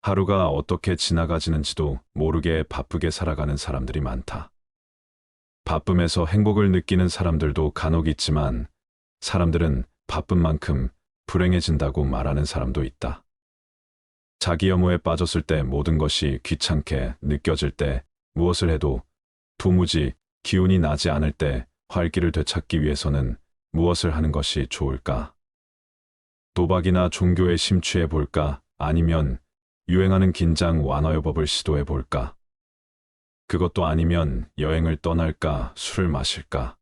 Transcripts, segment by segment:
하루가 어떻게 지나가지는지도 모르게 바쁘게 살아가는 사람들이 많다. 바쁨에서 행복을 느끼는 사람들도 간혹 있지만 사람들은 바쁜 만큼 불행해진다고 말하는 사람도 있다. 자기 업무에 빠졌을 때 모든 것이 귀찮게 느껴질 때 무엇을 해도 도무지 기운이 나지 않을 때 활기를 되찾기 위해서는 무엇을 하는 것이 좋을까? 도박이나 종교에 심취해 볼까? 아니면 유행하는 긴장 완화요법을 시도해 볼까? 그것도 아니면 여행을 떠날까? 술을 마실까?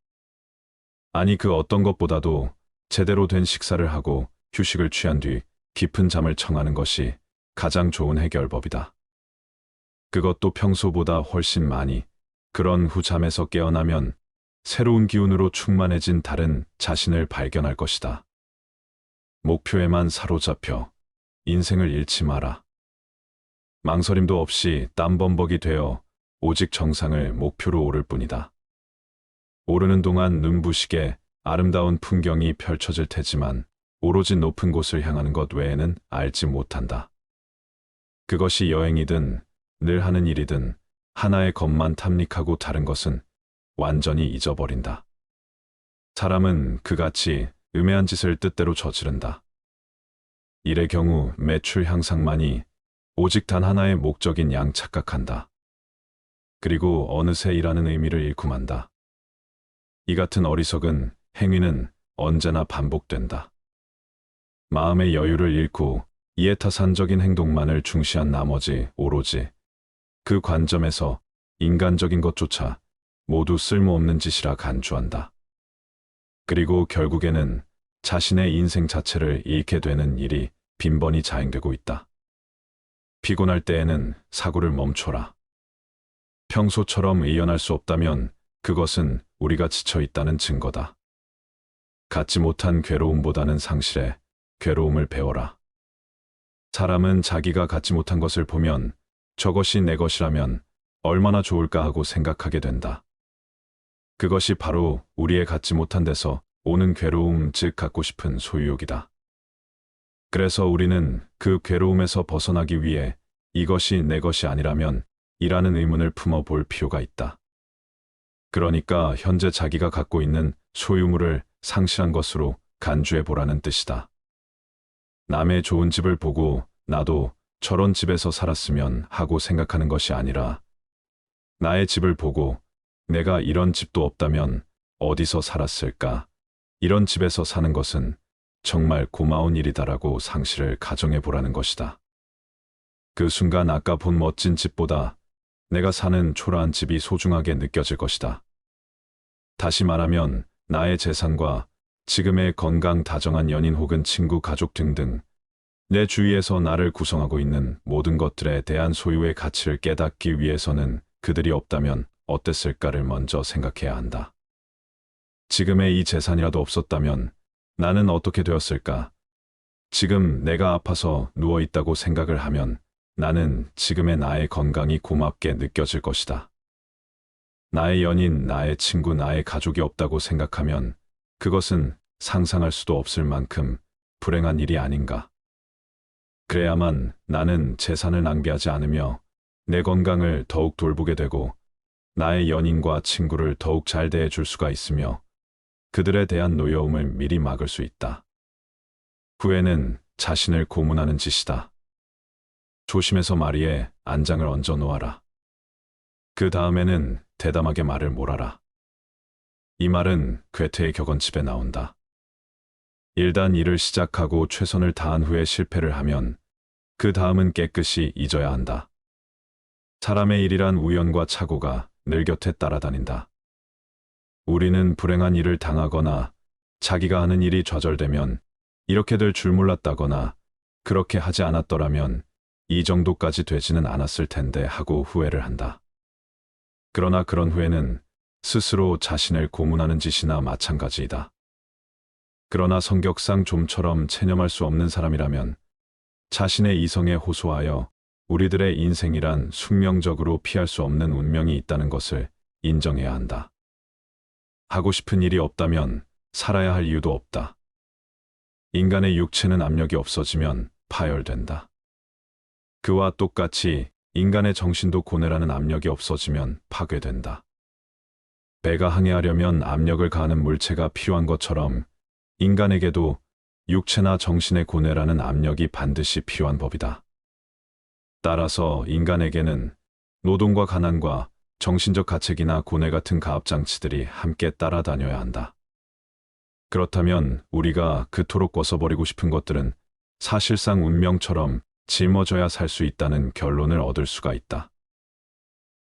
아니 그 어떤 것보다도 제대로 된 식사를 하고 휴식을 취한 뒤 깊은 잠을 청하는 것이 가장 좋은 해결법이다. 그것도 평소보다 훨씬 많이. 그런 후 잠에서 깨어나면 새로운 기운으로 충만해진 다른 자신을 발견할 것이다. 목표에만 사로잡혀 인생을 잃지 마라. 망설임도 없이 땀범벅이 되어 오직 정상을 목표로 오를 뿐이다. 오르는 동안 눈부시게 아름다운 풍경이 펼쳐질 테지만 오로지 높은 곳을 향하는 것 외에는 알지 못한다. 그것이 여행이든 늘 하는 일이든 하나의 것만 탐닉하고 다른 것은 완전히 잊어버린다. 사람은 그같이 음해한 짓을 뜻대로 저지른다. 일의 경우 매출 향상만이 오직 단 하나의 목적인 양 착각한다. 그리고 어느새 일하는 의미를 잃고 만다. 이 같은 어리석은 행위는 언제나 반복된다. 마음의 여유를 잃고 이해타산적인 행동만을 중시한 나머지 오로지 그 관점에서 인간적인 것조차 모두 쓸모없는 짓이라 간주한다. 그리고 결국에는 자신의 인생 자체를 잃게 되는 일이 빈번히 자행되고 있다. 피곤할 때에는 사고를 멈춰라. 평소처럼 의연할 수 없다면 그것은 우리가 지쳐 있다는 증거다. 갖지 못한 괴로움보다는 상실해 괴로움을 배워라. 사람은 자기가 갖지 못한 것을 보면 저것이 내 것이라면 얼마나 좋을까 하고 생각하게 된다. 그것이 바로 우리의 갖지 못한 데서 오는 괴로움, 즉 갖고 싶은 소유욕이다. 그래서 우리는 그 괴로움에서 벗어나기 위해 이것이 내 것이 아니라면 이라는 의문을 품어볼 필요가 있다. 그러니까 현재 자기가 갖고 있는 소유물을 상실한 것으로 간주해 보라는 뜻이다. 남의 좋은 집을 보고 나도 저런 집에서 살았으면 하고 생각하는 것이 아니라 나의 집을 보고 내가 이런 집도 없다면 어디서 살았을까? 이런 집에서 사는 것은 정말 고마운 일이다라고 상실을 가정해 보라는 것이다. 그 순간 아까 본 멋진 집보다 내가 사는 초라한 집이 소중하게 느껴질 것이다. 다시 말하면 나의 재산과 지금의 건강 다정한 연인 혹은 친구, 가족 등등 내 주위에서 나를 구성하고 있는 모든 것들에 대한 소유의 가치를 깨닫기 위해서는 그들이 없다면 어땠을까를 먼저 생각해야 한다. 지금의 이 재산이라도 없었다면 나는 어떻게 되었을까? 지금 내가 아파서 누워 있다고 생각을 하면 나는 지금의 나의 건강이 고맙게 느껴질 것이다. 나의 연인, 나의 친구, 나의 가족이 없다고 생각하면 그것은 상상할 수도 없을 만큼 불행한 일이 아닌가. 그래야만 나는 재산을 낭비하지 않으며 내 건강을 더욱 돌보게 되고 나의 연인과 친구를 더욱 잘 대해줄 수가 있으며 그들에 대한 노여움을 미리 막을 수 있다. 후회는 자신을 고문하는 짓이다. 조심해서 마리에 안장을 얹어 놓아라. 그 다음에는 대담하게 말을 몰아라. 이 말은 괴테의 격언집에 나온다. 일단 일을 시작하고 최선을 다한 후에 실패를 하면 그 다음은 깨끗이 잊어야 한다. 사람의 일이란 우연과 착오가 늘 곁에 따라다닌다. 우리는 불행한 일을 당하거나 자기가 하는 일이 좌절되면 이렇게 될 줄 몰랐다거나 그렇게 하지 않았더라면 이 정도까지 되지는 않았을 텐데 하고 후회를 한다. 그러나 그런 후회는 스스로 자신을 고문하는 짓이나 마찬가지이다. 그러나 성격상 좀처럼 체념할 수 없는 사람이라면 자신의 이성에 호소하여 우리들의 인생이란 숙명적으로 피할 수 없는 운명이 있다는 것을 인정해야 한다. 하고 싶은 일이 없다면 살아야 할 이유도 없다. 인간의 육체는 압력이 없어지면 파열된다. 그와 똑같이 인간의 정신도 고뇌라는 압력이 없어지면 파괴된다. 배가 항해하려면 압력을 가하는 물체가 필요한 것처럼 인간에게도 육체나 정신의 고뇌라는 압력이 반드시 필요한 법이다. 따라서 인간에게는 노동과 가난과 정신적 가책이나 고뇌 같은 가압장치들이 함께 따라다녀야 한다. 그렇다면 우리가 그토록 벗어버리고 싶은 것들은 사실상 운명처럼 짊어져야 살 수 있다는 결론을 얻을 수가 있다.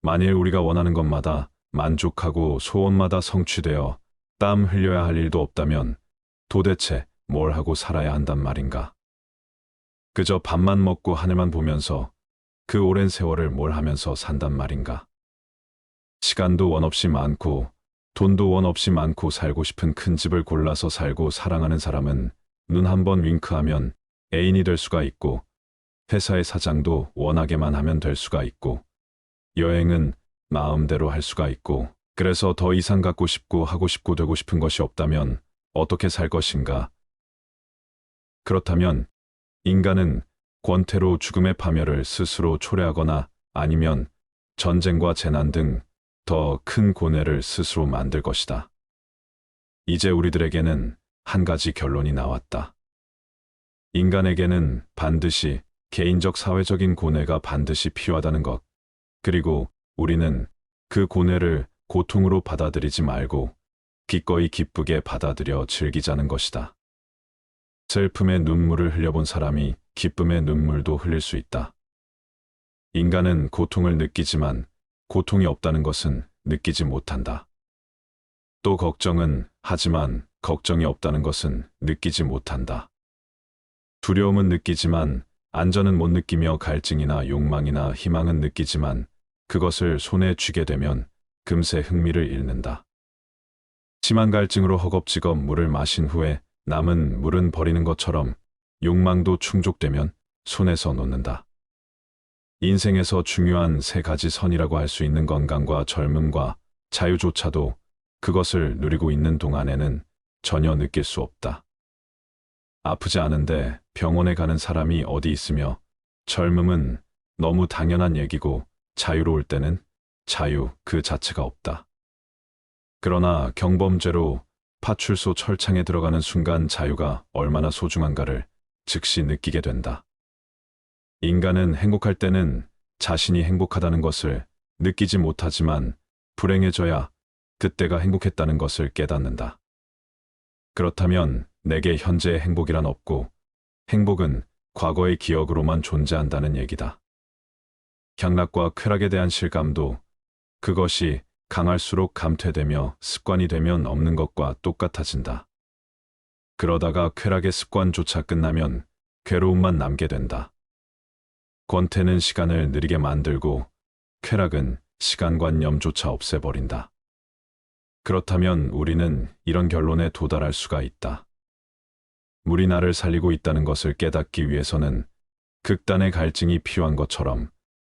만일 우리가 원하는 것마다 만족하고 소원마다 성취되어 땀 흘려야 할 일도 없다면 도대체 뭘 하고 살아야 한단 말인가? 그저 밥만 먹고 하늘만 보면서 그 오랜 세월을 뭘 하면서 산단 말인가? 시간도 원 없이 많고 돈도 원 없이 많고 살고 싶은 큰 집을 골라서 살고 사랑하는 사람은 눈 한 번 윙크하면 애인이 될 수가 있고 회사의 사장도 원하게만 하면 될 수가 있고 여행은 마음대로 할 수가 있고 그래서 더 이상 갖고 싶고 하고 싶고 되고 싶은 것이 없다면 어떻게 살 것인가? 그렇다면 인간은 권태로 죽음의 파멸을 스스로 초래하거나 아니면 전쟁과 재난 등 더 큰 고뇌를 스스로 만들 것이다. 이제 우리들에게는 한 가지 결론이 나왔다. 인간에게는 반드시 개인적 사회적인 고뇌가 반드시 필요하다는 것, 그리고 우리는 그 고뇌를 고통으로 받아들이지 말고 기꺼이 기쁘게 받아들여 즐기자는 것이다. 슬픔의 눈물을 흘려본 사람이 기쁨의 눈물도 흘릴 수 있다. 인간은 고통을 느끼지만 고통이 없다는 것은 느끼지 못한다. 또 걱정은 하지만 걱정이 없다는 것은 느끼지 못한다. 두려움은 느끼지만 안전은 못 느끼며 갈증이나 욕망이나 희망은 느끼지만 그것을 손에 쥐게 되면 금세 흥미를 잃는다. 심한 갈증으로 허겁지겁 물을 마신 후에 남은 물은 버리는 것처럼 욕망도 충족되면 손에서 놓는다. 인생에서 중요한 세 가지 선이라고 할 수 있는 건강과 젊음과 자유조차도 그것을 누리고 있는 동안에는 전혀 느낄 수 없다. 아프지 않은데 병원에 가는 사람이 어디 있으며 젊음은 너무 당연한 얘기고 자유로울 때는 자유 그 자체가 없다. 그러나 경범죄로 파출소 철창에 들어가는 순간 자유가 얼마나 소중한가를 즉시 느끼게 된다. 인간은 행복할 때는 자신이 행복하다는 것을 느끼지 못하지만 불행해져야 그때가 행복했다는 것을 깨닫는다. 그렇다면 내게 현재의 행복이란 없고 행복은 과거의 기억으로만 존재한다는 얘기다. 향락과 쾌락에 대한 실감도 그것이 강할수록 감퇴되며 습관이 되면 없는 것과 똑같아진다. 그러다가 쾌락의 습관조차 끝나면 괴로움만 남게 된다. 권태는 시간을 느리게 만들고 쾌락은 시간관념조차 없애버린다. 그렇다면 우리는 이런 결론에 도달할 수가 있다. 물이 나를 살리고 있다는 것을 깨닫기 위해서는 극단의 갈증이 필요한 것처럼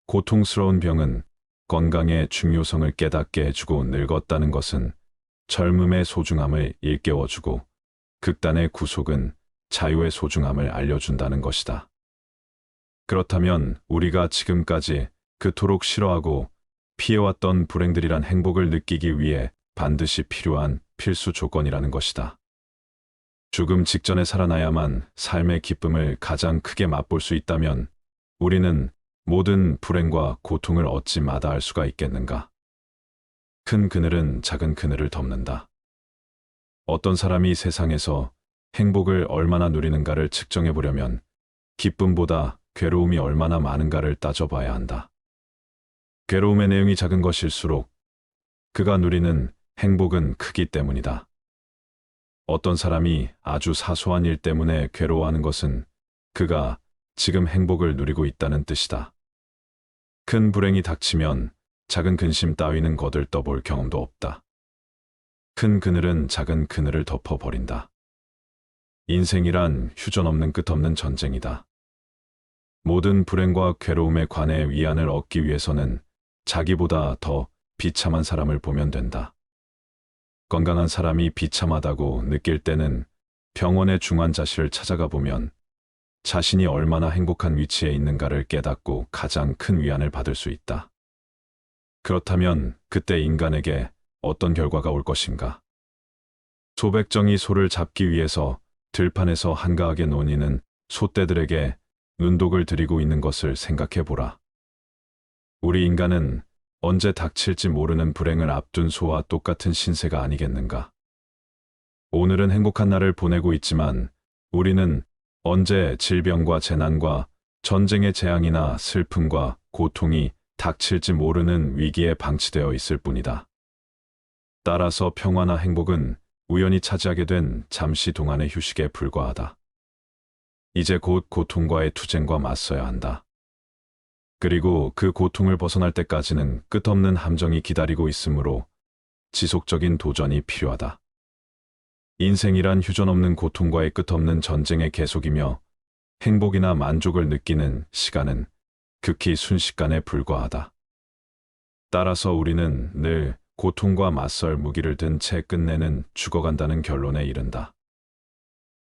고통스러운 병은 건강의 중요성을 깨닫게 해주고 늙었다는 것은 젊음의 소중함을 일깨워주고 극단의 구속은 자유의 소중함을 알려준다는 것이다. 그렇다면 우리가 지금까지 그토록 싫어하고 피해왔던 불행들이란 행복을 느끼기 위해 반드시 필요한 필수 조건이라는 것이다. 죽음 직전에 살아나야만 삶의 기쁨을 가장 크게 맛볼 수 있다면 우리는 모든 불행과 고통을 얻지 마다할 수가 있겠는가? 큰 그늘은 작은 그늘을 덮는다. 어떤 사람이 세상에서 행복을 얼마나 누리는가를 측정해 보려면 기쁨보다 괴로움이 얼마나 많은가를 따져봐야 한다. 괴로움의 내용이 작은 것일수록 그가 누리는 행복은 크기 때문이다. 어떤 사람이 아주 사소한 일 때문에 괴로워하는 것은 그가 지금 행복을 누리고 있다는 뜻이다. 큰 불행이 닥치면 작은 근심 따위는 거들떠볼 경험도 없다. 큰 그늘은 작은 그늘을 덮어버린다. 인생이란 휴전 없는 끝없는 전쟁이다. 모든 불행과 괴로움에 관해 위안을 얻기 위해서는 자기보다 더 비참한 사람을 보면 된다. 건강한 사람이 비참하다고 느낄 때는 병원의 중환자실을 찾아가 보면 자신이 얼마나 행복한 위치에 있는가를 깨닫고 가장 큰 위안을 받을 수 있다. 그렇다면 그때 인간에게 어떤 결과가 올 것인가? 소백정이 소를 잡기 위해서 들판에서 한가하게 논이는 소떼들에게 눈독을 들이고 있는 것을 생각해 보라. 우리 인간은 언제 닥칠지 모르는 불행을 앞둔 소와 똑같은 신세가 아니겠는가? 오늘은 행복한 날을 보내고 있지만 우리는 언제 질병과 재난과 전쟁의 재앙이나 슬픔과 고통이 닥칠지 모르는 위기에 방치되어 있을 뿐이다. 따라서 평화나 행복은 우연히 차지하게 된 잠시 동안의 휴식에 불과하다. 이제 곧 고통과의 투쟁과 맞서야 한다. 그리고 그 고통을 벗어날 때까지는 끝없는 함정이 기다리고 있으므로 지속적인 도전이 필요하다. 인생이란 휴전없는 고통과의 끝없는 전쟁의 계속이며 행복이나 만족을 느끼는 시간은 극히 순식간에 불과하다. 따라서 우리는 늘 고통과 맞설 무기를 든 채 끝내는 죽어간다는 결론에 이른다.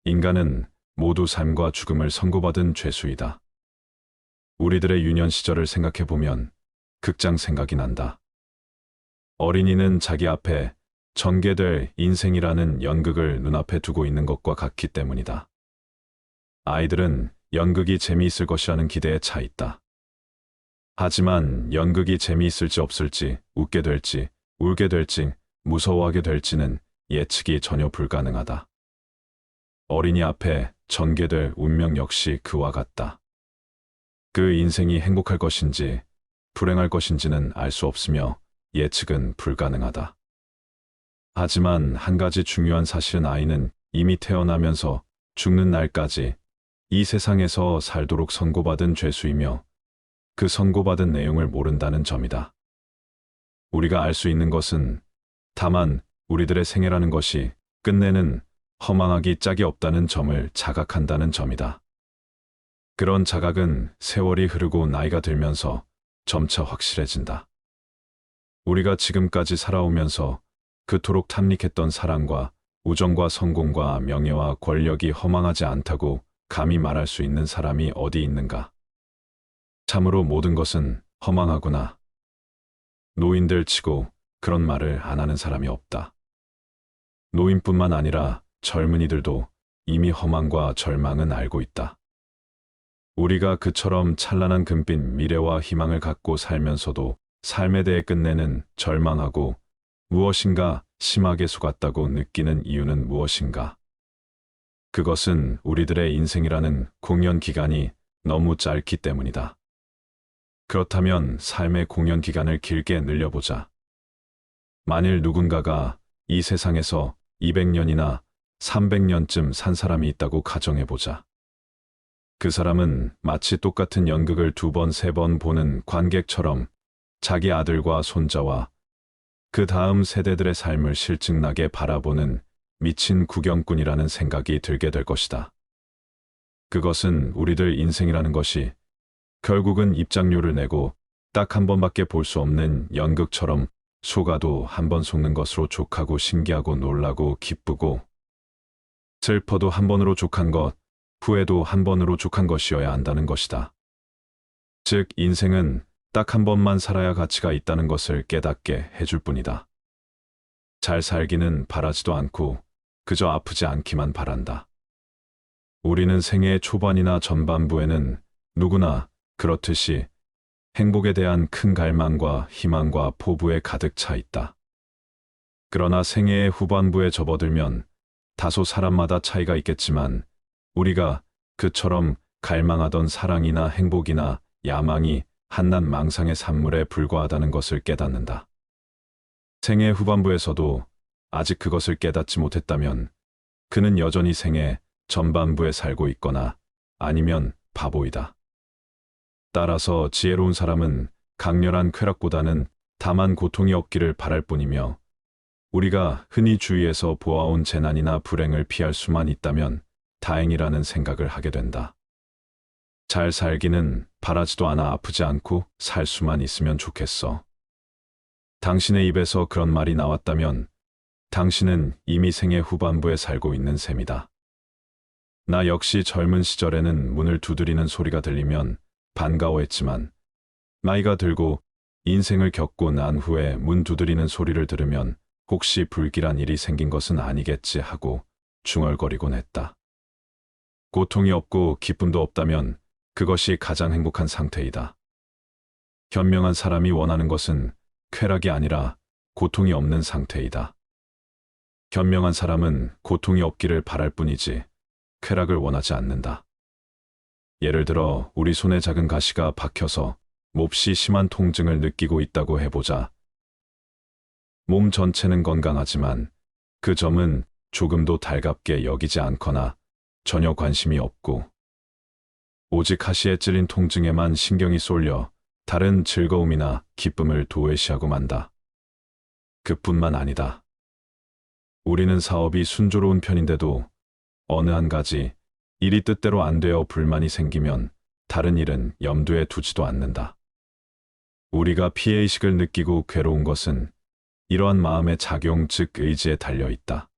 인간은 모두 삶과 죽음을 선고받은 죄수이다. 우리들의 유년 시절을 생각해보면 극장 생각이 난다. 어린이는 자기 앞에 전개될 인생이라는 연극을 눈앞에 두고 있는 것과 같기 때문이다. 아이들은 연극이 재미있을 것이라는 기대에 차 있다. 하지만 연극이 재미있을지 없을지, 웃게 될지, 울게 될지, 무서워하게 될지는 예측이 전혀 불가능하다. 어린이 앞에 전개될 운명 역시 그와 같다. 그 인생이 행복할 것인지 불행할 것인지는 알 수 없으며 예측은 불가능하다. 하지만 한 가지 중요한 사실은 아이는 이미 태어나면서 죽는 날까지 이 세상에서 살도록 선고받은 죄수이며 그 선고받은 내용을 모른다는 점이다. 우리가 알 수 있는 것은 다만 우리들의 생애라는 것이 끝내는 허망하기 짝이 없다는 점을 자각한다는 점이다. 그런 자각은 세월이 흐르고 나이가 들면서 점차 확실해진다. 우리가 지금까지 살아오면서 그토록 탐닉했던 사랑과 우정과 성공과 명예와 권력이 허망하지 않다고 감히 말할 수 있는 사람이 어디 있는가? 참으로 모든 것은 허망하구나. 노인들 치고 그런 말을 안 하는 사람이 없다. 노인뿐만 아니라 젊은이들도 이미 허망과 절망은 알고 있다. 우리가 그처럼 찬란한 금빛 미래와 희망을 갖고 살면서도 삶에 대해 끝내는 절망하고 무엇인가 심하게 속았다고 느끼는 이유는 무엇인가? 그것은 우리들의 인생이라는 공연 기간이 너무 짧기 때문이다. 그렇다면 삶의 공연 기간을 길게 늘려보자. 만일 누군가가 이 세상에서 200년이나 300년쯤 산 사람이 있다고 가정해보자. 그 사람은 마치 똑같은 연극을 2번, 3번 보는 관객처럼 자기 아들과 손자와 그 다음 세대들의 삶을 실증나게 바라보는 미친 구경꾼이라는 생각이 들게 될 것이다. 그것은 우리들 인생이라는 것이 결국은 입장료를 내고 딱 한 번밖에 볼 수 없는 연극처럼 속아도 한 번 속는 것으로 족하고 신기하고 놀라고 기쁘고 슬퍼도 한 번으로 족한 것, 후회도 한 번으로 족한 것이어야 한다는 것이다. 즉 인생은 딱 한 번만 살아야 가치가 있다는 것을 깨닫게 해줄 뿐이다. 잘 살기는 바라지도 않고 그저 아프지 않기만 바란다. 우리는 생애의 초반이나 전반부에는 누구나 그렇듯이 행복에 대한 큰 갈망과 희망과 포부에 가득 차 있다. 그러나 생애의 후반부에 접어들면 다소 사람마다 차이가 있겠지만 우리가 그처럼 갈망하던 사랑이나 행복이나 야망이 한낱 망상의 산물에 불과하다는 것을 깨닫는다. 생애 후반부에서도 아직 그것을 깨닫지 못했다면 그는 여전히 생애 전반부에 살고 있거나 아니면 바보이다. 따라서 지혜로운 사람은 강렬한 쾌락보다는 다만 고통이 없기를 바랄 뿐이며 우리가 흔히 주위에서 보아온 재난이나 불행을 피할 수만 있다면 다행이라는 생각을 하게 된다. 잘 살기는 바라지도 않아 아프지 않고 살 수만 있으면 좋겠어. 당신의 입에서 그런 말이 나왔다면 당신은 이미 생애 후반부에 살고 있는 셈이다. 나 역시 젊은 시절에는 문을 두드리는 소리가 들리면 반가워했지만 나이가 들고 인생을 겪고 난 후에 문 두드리는 소리를 들으면 혹시 불길한 일이 생긴 것은 아니겠지 하고 중얼거리곤 했다. 고통이 없고 기쁨도 없다면 그것이 가장 행복한 상태이다. 현명한 사람이 원하는 것은 쾌락이 아니라 고통이 없는 상태이다. 현명한 사람은 고통이 없기를 바랄 뿐이지 쾌락을 원하지 않는다. 예를 들어 우리 손에 작은 가시가 박혀서 몹시 심한 통증을 느끼고 있다고 해보자. 몸 전체는 건강하지만 그 점은 조금도 달갑게 여기지 않거나 전혀 관심이 없고 오직 가시에 찔린 통증에만 신경이 쏠려 다른 즐거움이나 기쁨을 도외시하고 만다. 그뿐만 아니다. 우리는 사업이 순조로운 편인데도 어느 한 가지 일이 뜻대로 안 되어 불만이 생기면 다른 일은 염두에 두지도 않는다. 우리가 피해의식을 느끼고 괴로운 것은 이러한 마음의 작용 즉 의지에 달려 있다.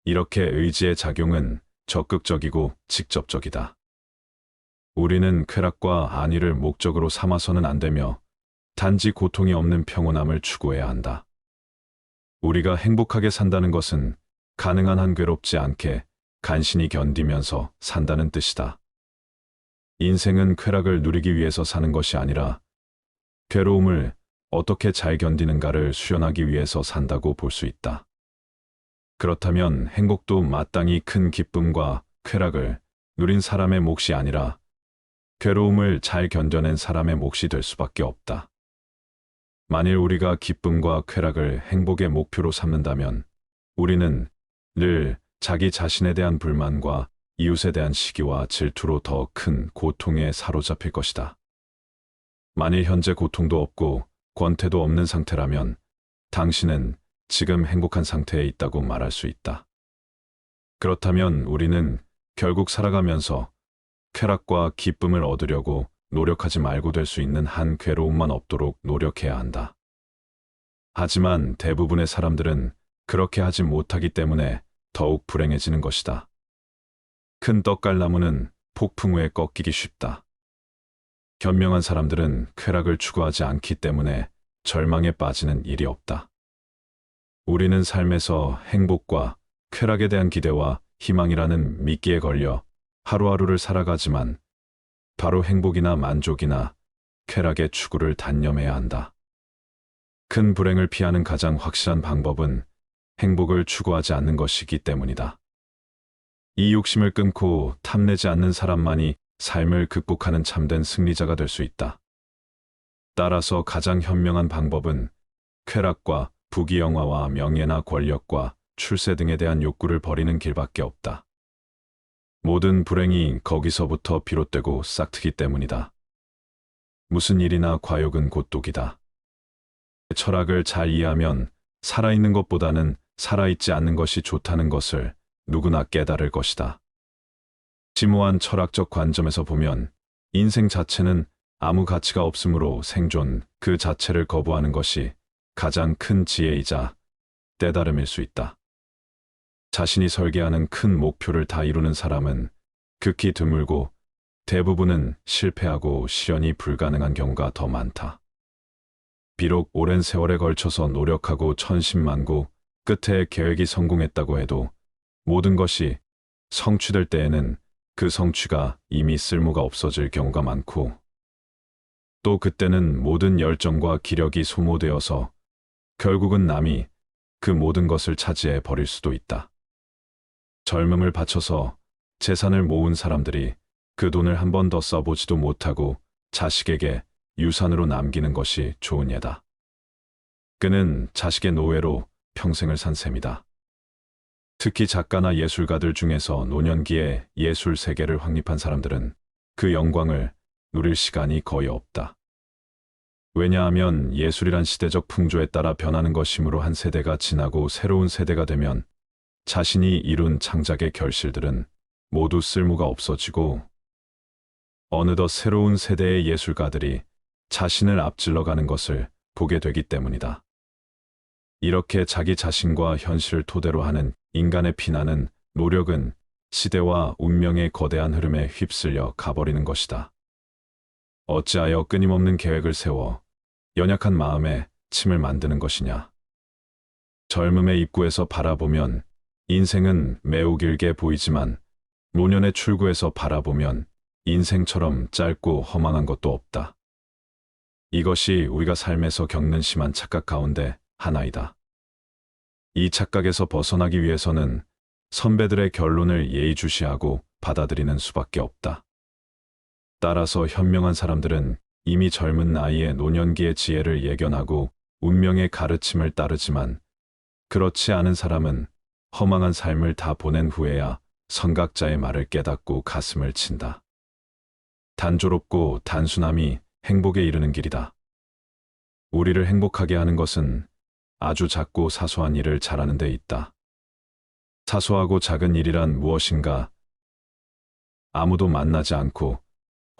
이렇게 의지의 작용은 적극적이고 직접적이다. 우리는 쾌락과 안위를 목적으로 삼아서는 안 되며 단지 고통이 없는 평온함을 추구해야 한다. 우리가 행복하게 산다는 것은 가능한 한 괴롭지 않게 간신히 견디면서 산다는 뜻이다. 인생은 쾌락을 누리기 위해서 사는 것이 아니라 괴로움을 어떻게 잘 견디는가를 수련하기 위해서 산다고 볼 수 있다. 그렇다면 행복도 마땅히 큰 기쁨과 쾌락을 누린 사람의 몫이 아니라 괴로움을 잘 견뎌낸 사람의 몫이 될 수밖에 없다. 만일 우리가 기쁨과 쾌락을 행복의 목표로 삼는다면 우리는 늘 자기 자신에 대한 불만과 이웃에 대한 시기와 질투로 더 큰 고통에 사로잡힐 것이다. 만일 현재 고통도 없고 권태도 없는 상태라면 당신은 지금 행복한 상태에 있다고 말할 수 있다. 그렇다면 우리는 결국 살아가면서 쾌락과 기쁨을 얻으려고 노력하지 말고 될 수 있는 한 괴로움만 없도록 노력해야 한다. 하지만 대부분의 사람들은 그렇게 하지 못하기 때문에 더욱 불행해지는 것이다. 큰 떡갈나무는 폭풍 후에 꺾이기 쉽다. 현명한 사람들은 쾌락을 추구하지 않기 때문에 절망에 빠지는 일이 없다. 우리는 삶에서 행복과 쾌락에 대한 기대와 희망이라는 미끼에 걸려 하루하루를 살아가지만 바로 행복이나 만족이나 쾌락의 추구를 단념해야 한다. 큰 불행을 피하는 가장 확실한 방법은 행복을 추구하지 않는 것이기 때문이다. 이 욕심을 끊고 탐내지 않는 사람만이 삶을 극복하는 참된 승리자가 될 수 있다. 따라서 가장 현명한 방법은 쾌락과 부귀영화와 명예나 권력과 출세 등에 대한 욕구를 버리는 길밖에 없다. 모든 불행이 거기서부터 비롯되고 싹트기 때문이다. 무슨 일이나 과욕은 곧 독이다. 철학을 잘 이해하면 살아있는 것보다는 살아있지 않는 것이 좋다는 것을 누구나 깨달을 것이다. 심오한 철학적 관점에서 보면 인생 자체는 아무 가치가 없으므로 생존 그 자체를 거부하는 것이 가장 큰 지혜이자 깨달음일 수 있다. 자신이 설계하는 큰 목표를 다 이루는 사람은 극히 드물고 대부분은 실패하고 실현이 불가능한 경우가 더 많다. 비록 오랜 세월에 걸쳐서 노력하고 천신만고 끝에 계획이 성공했다고 해도 모든 것이 성취될 때에는 그 성취가 이미 쓸모가 없어질 경우가 많고 또 그때는 모든 열정과 기력이 소모되어서 결국은 남이 그 모든 것을 차지해 버릴 수도 있다. 젊음을 바쳐서 재산을 모은 사람들이 그 돈을 한 번 더 써보지도 못하고 자식에게 유산으로 남기는 것이 좋은 예다. 그는 자식의 노예로 평생을 산 셈이다. 특히 작가나 예술가들 중에서 노년기에 예술 세계를 확립한 사람들은 그 영광을 누릴 시간이 거의 없다. 왜냐하면 예술이란 시대적 풍조에 따라 변하는 것이므로 한 세대가 지나고 새로운 세대가 되면 자신이 이룬 창작의 결실들은 모두 쓸모가 없어지고 어느덧 새로운 세대의 예술가들이 자신을 앞질러 가는 것을 보게 되기 때문이다. 이렇게 자기 자신과 현실을 토대로 하는 인간의 피나는 노력은 시대와 운명의 거대한 흐름에 휩쓸려 가버리는 것이다. 어찌하여 끊임없는 계획을 세워 연약한 마음에 침을 만드는 것이냐. 젊음의 입구에서 바라보면 인생은 매우 길게 보이지만 노년의 출구에서 바라보면 인생처럼 짧고 허망한 것도 없다. 이것이 우리가 삶에서 겪는 심한 착각 가운데 하나이다. 이 착각에서 벗어나기 위해서는 선배들의 결론을 예의주시하고 받아들이는 수밖에 없다. 따라서 현명한 사람들은 이미 젊은 나이에 노년기의 지혜를 예견하고 운명의 가르침을 따르지만 그렇지 않은 사람은 허망한 삶을 다 보낸 후에야 선각자의 말을 깨닫고 가슴을 친다. 단조롭고 단순함이 행복에 이르는 길이다. 우리를 행복하게 하는 것은 아주 작고 사소한 일을 잘하는 데 있다. 사소하고 작은 일이란 무엇인가? 아무도 만나지 않고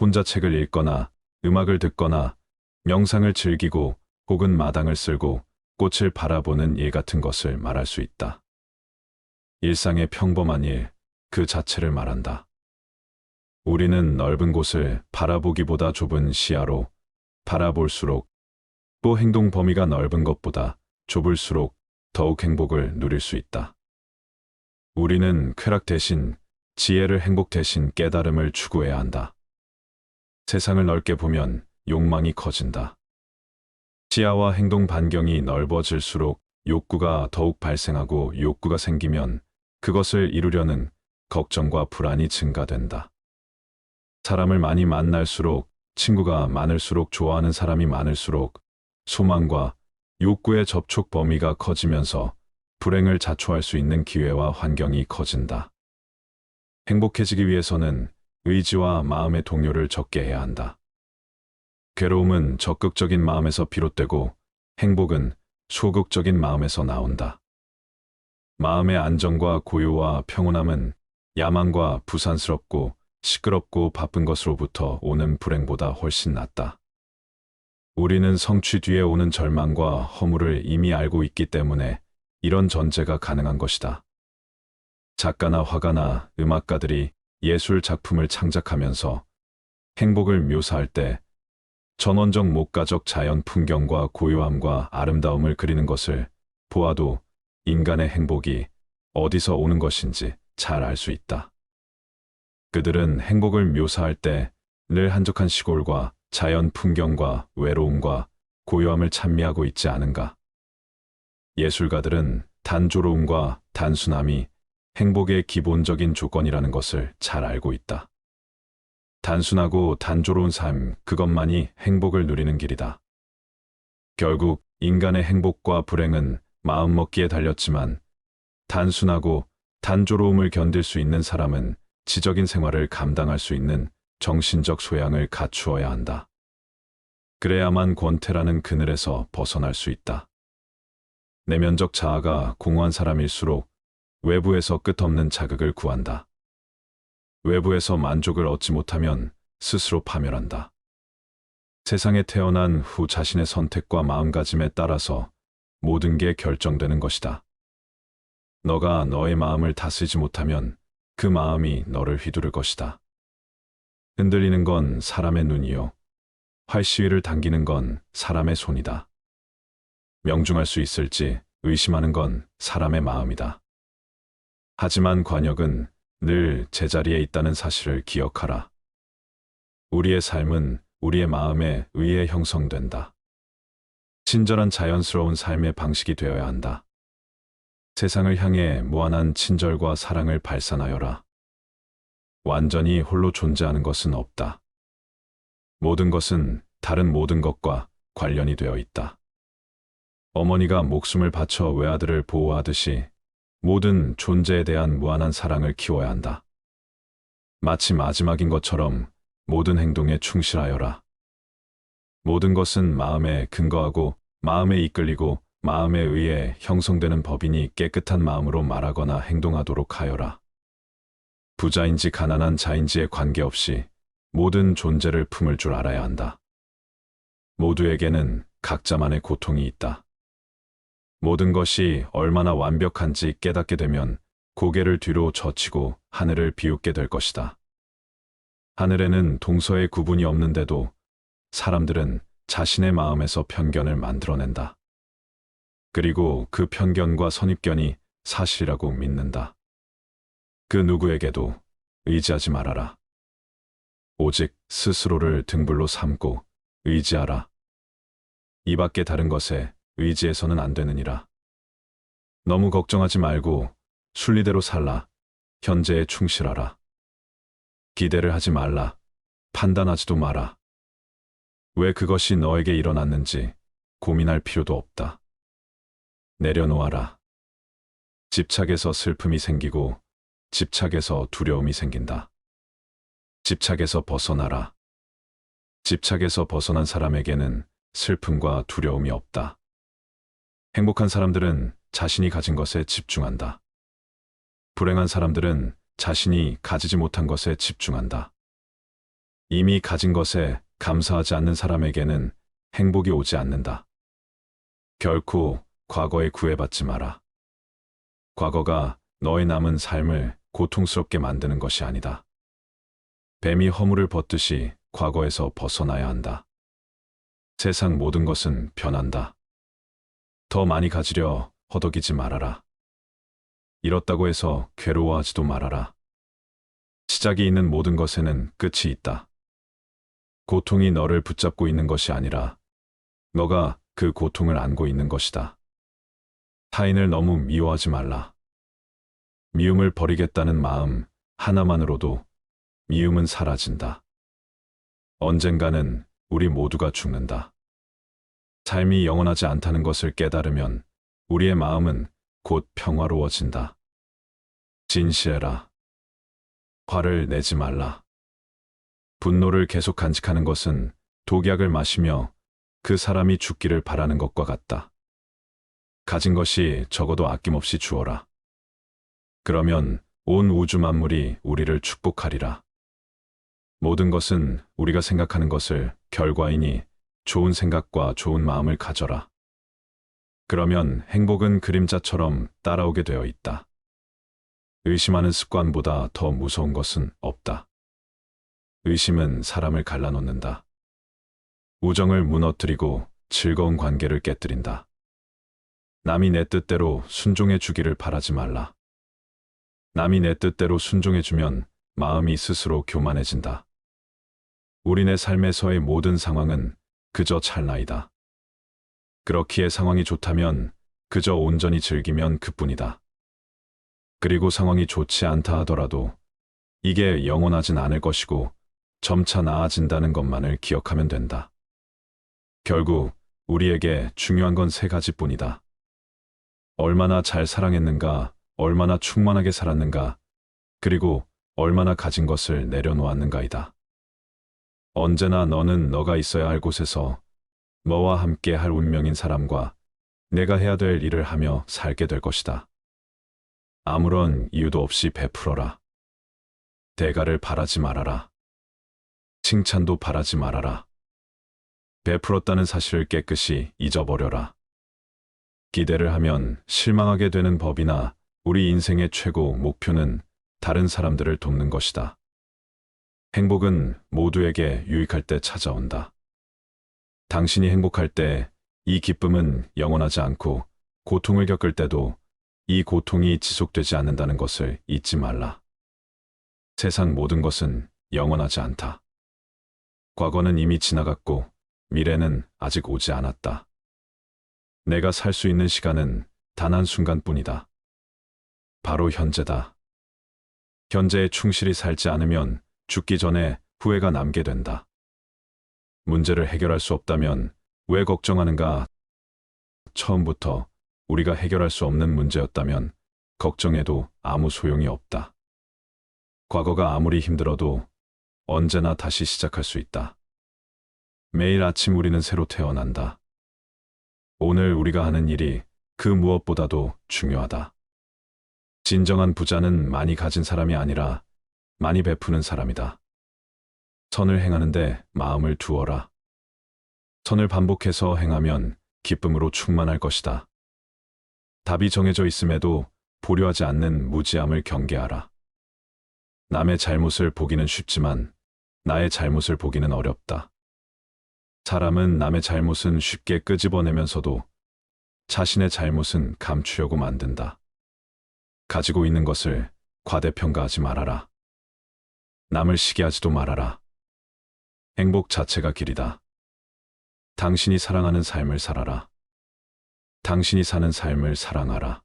혼자 책을 읽거나 음악을 듣거나 명상을 즐기고 혹은 마당을 쓸고 꽃을 바라보는 일 같은 것을 말할 수 있다. 일상의 평범한 일, 그 자체를 말한다. 우리는 넓은 곳을 바라보기보다 좁은 시야로 바라볼수록 또 행동 범위가 넓은 것보다 좁을수록 더욱 행복을 누릴 수 있다. 우리는 쾌락 대신 지혜를 행복 대신 깨달음을 추구해야 한다. 세상을 넓게 보면 욕망이 커진다. 시야와 행동 반경이 넓어질수록 욕구가 더욱 발생하고 욕구가 생기면 그것을 이루려는 걱정과 불안이 증가된다. 사람을 많이 만날수록 친구가 많을수록 좋아하는 사람이 많을수록 소망과 욕구의 접촉 범위가 커지면서 불행을 자초할 수 있는 기회와 환경이 커진다. 행복해지기 위해서는 의지와 마음의 동요를 적게 해야 한다. 괴로움은 적극적인 마음에서 비롯되고 행복은 소극적인 마음에서 나온다. 마음의 안정과 고요와 평온함은 야망과 부산스럽고 시끄럽고 바쁜 것으로부터 오는 불행보다 훨씬 낫다. 우리는 성취 뒤에 오는 절망과 허물을 이미 알고 있기 때문에 이런 전제가 가능한 것이다. 작가나 화가나 음악가들이 예술 작품을 창작하면서 행복을 묘사할 때 전원적 목가적 자연 풍경과 고요함과 아름다움을 그리는 것을 보아도 인간의 행복이 어디서 오는 것인지 잘 알 수 있다. 그들은 행복을 묘사할 때 늘 한적한 시골과 자연 풍경과 외로움과 고요함을 찬미하고 있지 않은가. 예술가들은 단조로움과 단순함이 행복의 기본적인 조건이라는 것을 잘 알고 있다. 단순하고 단조로운 삶, 그것만이 행복을 누리는 길이다. 결국 인간의 행복과 불행은 마음먹기에 달렸지만 단순하고 단조로움을 견딜 수 있는 사람은 지적인 생활을 감당할 수 있는 정신적 소양을 갖추어야 한다. 그래야만 권태라는 그늘에서 벗어날 수 있다. 내면적 자아가 공허한 사람일수록 외부에서 끝없는 자극을 구한다. 외부에서 만족을 얻지 못하면 스스로 파멸한다. 세상에 태어난 후 자신의 선택과 마음가짐에 따라서 모든 게 결정되는 것이다. 너가 너의 마음을 다스리지 못하면 그 마음이 너를 휘두를 것이다. 흔들리는 건 사람의 눈이요. 활시위를 당기는 건 사람의 손이다. 명중할 수 있을지 의심하는 건 사람의 마음이다. 하지만 관역은 늘 제자리에 있다는 사실을 기억하라. 우리의 삶은 우리의 마음에 의해 형성된다. 친절한 자연스러운 삶의 방식이 되어야 한다. 세상을 향해 무한한 친절과 사랑을 발산하여라. 완전히 홀로 존재하는 것은 없다. 모든 것은 다른 모든 것과 관련이 되어 있다. 어머니가 목숨을 바쳐 외아들을 보호하듯이 모든 존재에 대한 무한한 사랑을 키워야 한다. 마치 마지막인 것처럼 모든 행동에 충실하여라. 모든 것은 마음에 근거하고 마음에 이끌리고 마음에 의해 형성되는 법이니 깨끗한 마음으로 말하거나 행동하도록 하여라. 부자인지 가난한 자인지에 관계없이 모든 존재를 품을 줄 알아야 한다. 모두에게는 각자만의 고통이 있다. 모든 것이 얼마나 완벽한지 깨닫게 되면 고개를 뒤로 젖히고 하늘을 비웃게 될 것이다. 하늘에는 동서의 구분이 없는데도 사람들은 자신의 마음에서 편견을 만들어낸다. 그리고 그 편견과 선입견이 사실이라고 믿는다. 그 누구에게도 의지하지 말아라. 오직 스스로를 등불로 삼고 의지하라. 이 밖에 다른 것에 의지해서는 안 되느니라. 너무 걱정하지 말고 순리대로 살라. 현재에 충실하라. 기대를 하지 말라. 판단하지도 마라. 왜 그것이 너에게 일어났는지 고민할 필요도 없다. 내려놓아라. 집착에서 슬픔이 생기고 집착에서 두려움이 생긴다. 집착에서 벗어나라. 집착에서 벗어난 사람에게는 슬픔과 두려움이 없다. 행복한 사람들은 자신이 가진 것에 집중한다. 불행한 사람들은 자신이 가지지 못한 것에 집중한다. 이미 가진 것에 감사하지 않는 사람에게는 행복이 오지 않는다. 결코 과거에 구애받지 마라. 과거가 너의 남은 삶을 고통스럽게 만드는 것이 아니다. 뱀이 허물을 벗듯이 과거에서 벗어나야 한다. 세상 모든 것은 변한다. 더 많이 가지려 허덕이지 말아라. 잃었다고 해서 괴로워하지도 말아라. 시작이 있는 모든 것에는 끝이 있다. 고통이 너를 붙잡고 있는 것이 아니라 너가 그 고통을 안고 있는 것이다. 타인을 너무 미워하지 말라. 미움을 버리겠다는 마음 하나만으로도 미움은 사라진다. 언젠가는 우리 모두가 죽는다. 삶이 영원하지 않다는 것을 깨달으면 우리의 마음은 곧 평화로워진다. 진실해라. 화를 내지 말라. 분노를 계속 간직하는 것은 독약을 마시며 그 사람이 죽기를 바라는 것과 같다. 가진 것이 적어도 아낌없이 주어라. 그러면 온 우주 만물이 우리를 축복하리라. 모든 것은 우리가 생각하는 것을 결과이니 좋은 생각과 좋은 마음을 가져라. 그러면 행복은 그림자처럼 따라오게 되어 있다. 의심하는 습관보다 더 무서운 것은 없다. 의심은 사람을 갈라놓는다. 우정을 무너뜨리고 즐거운 관계를 깨뜨린다. 남이 내 뜻대로 순종해 주기를 바라지 말라. 남이 내 뜻대로 순종해 주면 마음이 스스로 교만해진다. 우리네 삶에서의 모든 상황은 그저 찰나이다. 그렇기에 상황이 좋다면 그저 온전히 즐기면 그뿐이다. 그리고 상황이 좋지 않다 하더라도 이게 영원하진 않을 것이고 점차 나아진다는 것만을 기억하면 된다. 결국 우리에게 중요한 건 세 가지뿐이다. 얼마나 잘 사랑했는가, 얼마나 충만하게 살았는가, 그리고 얼마나 가진 것을 내려놓았는가이다. 언제나 너는 너가 있어야 할 곳에서 너와 함께 할 운명인 사람과 내가 해야 될 일을 하며 살게 될 것이다. 아무런 이유도 없이 베풀어라. 대가를 바라지 말아라. 칭찬도 바라지 말아라. 베풀었다는 사실을 깨끗이 잊어버려라. 기대를 하면 실망하게 되는 법이나 우리 인생의 최고 목표는 다른 사람들을 돕는 것이다. 행복은 모두에게 유익할 때 찾아온다. 당신이 행복할 때 이 기쁨은 영원하지 않고 고통을 겪을 때도 이 고통이 지속되지 않는다는 것을 잊지 말라. 세상 모든 것은 영원하지 않다. 과거는 이미 지나갔고 미래는 아직 오지 않았다. 내가 살 수 있는 시간은 단 한순간뿐이다. 바로 현재다. 현재에 충실히 살지 않으면 죽기 전에 후회가 남게 된다. 문제를 해결할 수 없다면 왜 걱정하는가? 처음부터 우리가 해결할 수 없는 문제였다면 걱정해도 아무 소용이 없다. 과거가 아무리 힘들어도 언제나 다시 시작할 수 있다. 매일 아침 우리는 새로 태어난다. 오늘 우리가 하는 일이 그 무엇보다도 중요하다. 진정한 부자는 많이 가진 사람이 아니라 많이 베푸는 사람이다. 선을 행하는데 마음을 두어라. 선을 반복해서 행하면 기쁨으로 충만할 것이다. 답이 정해져 있음에도 보려하지 않는 무지함을 경계하라. 남의 잘못을 보기는 쉽지만 나의 잘못을 보기는 어렵다. 사람은 남의 잘못은 쉽게 끄집어내면서도 자신의 잘못은 감추려고 만든다. 가지고 있는 것을 과대평가하지 말아라. 남을 시기하지도 말아라. 행복 자체가 길이다. 당신이 사랑하는 삶을 살아라. 당신이 사는 삶을 사랑하라.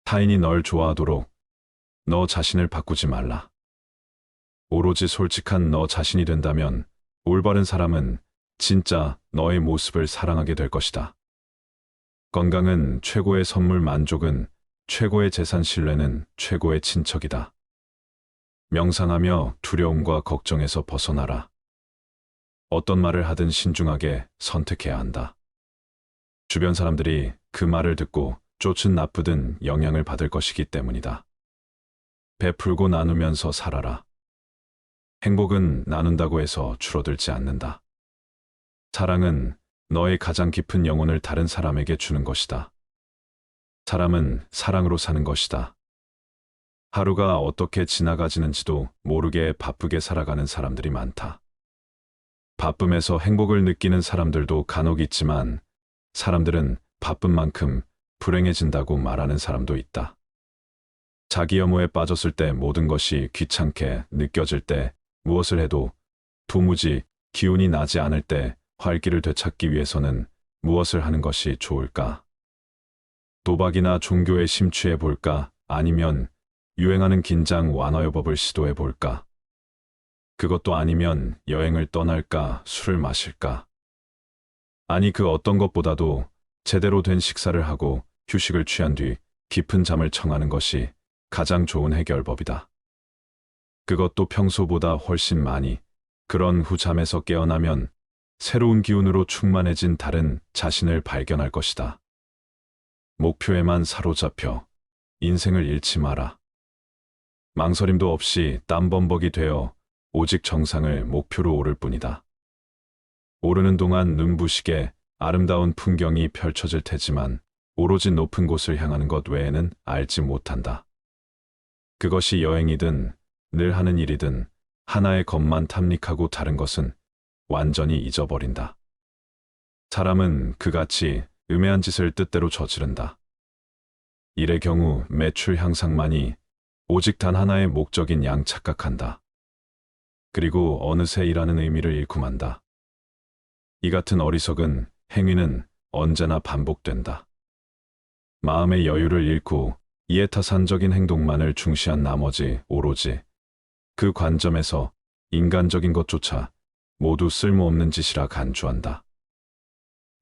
타인이 널 좋아하도록 너 자신을 바꾸지 말라. 오로지 솔직한 너 자신이 된다면 올바른 사람은 진짜 너의 모습을 사랑하게 될 것이다. 건강은 최고의 선물, 만족은 최고의 재산, 신뢰는 최고의 친척이다. 명상하며 두려움과 걱정에서 벗어나라. 어떤 말을 하든 신중하게 선택해야 한다. 주변 사람들이 그 말을 듣고 좋든 나쁘든 영향을 받을 것이기 때문이다. 베풀고 나누면서 살아라. 행복은 나눈다고 해서 줄어들지 않는다. 사랑은 너의 가장 깊은 영혼을 다른 사람에게 주는 것이다. 사람은 사랑으로 사는 것이다. 하루가 어떻게 지나가지는지도 모르게 바쁘게 살아가는 사람들이 많다. 바쁨에서 행복을 느끼는 사람들도 간혹 있지만 사람들은 바쁜 만큼 불행해진다고 말하는 사람도 있다. 자기 혐오에 빠졌을 때, 모든 것이 귀찮게 느껴질 때, 무엇을 해도 도무지 기운이 나지 않을 때 활기를 되찾기 위해서는 무엇을 하는 것이 좋을까? 도박이나 종교에 심취해 볼까? 아니면 유행하는 긴장 완화요법을 시도해 볼까? 그것도 아니면 여행을 떠날까? 술을 마실까? 아니, 그 어떤 것보다도 제대로 된 식사를 하고 휴식을 취한 뒤 깊은 잠을 청하는 것이 가장 좋은 해결법이다. 그것도 평소보다 훨씬 많이. 그런 후 잠에서 깨어나면 새로운 기운으로 충만해진 다른 자신을 발견할 것이다. 목표에만 사로잡혀 인생을 잃지 마라. 망설임도 없이 땀범벅이 되어 오직 정상을 목표로 오를 뿐이다. 오르는 동안 눈부시게 아름다운 풍경이 펼쳐질 테지만 오로지 높은 곳을 향하는 것 외에는 알지 못한다. 그것이 여행이든 늘 하는 일이든 하나의 것만 탐닉하고 다른 것은 완전히 잊어버린다. 사람은 그같이 음해한 짓을 뜻대로 저지른다. 일의 경우 매출 향상만이 오직 단 하나의 목적인 양 착각한다. 그리고 어느새 일하는 의미를 잃고 만다. 이 같은 어리석은 행위는 언제나 반복된다. 마음의 여유를 잃고 이해타산적인 행동만을 중시한 나머지 오로지 그 관점에서 인간적인 것조차 모두 쓸모없는 짓이라 간주한다.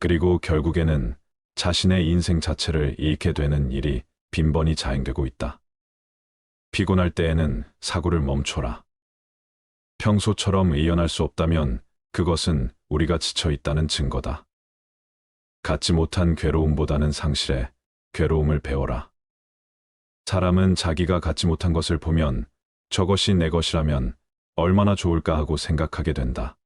그리고 결국에는 자신의 인생 자체를 잃게 되는 일이 빈번히 자행되고 있다. 피곤할 때에는 사고를 멈춰라. 평소처럼 의연할 수 없다면 그것은 우리가 지쳐 있다는 증거다. 갖지 못한 괴로움보다는 상실의 괴로움을 배워라. 사람은 자기가 갖지 못한 것을 보면 저것이 내 것이라면 얼마나 좋을까 하고 생각하게 된다.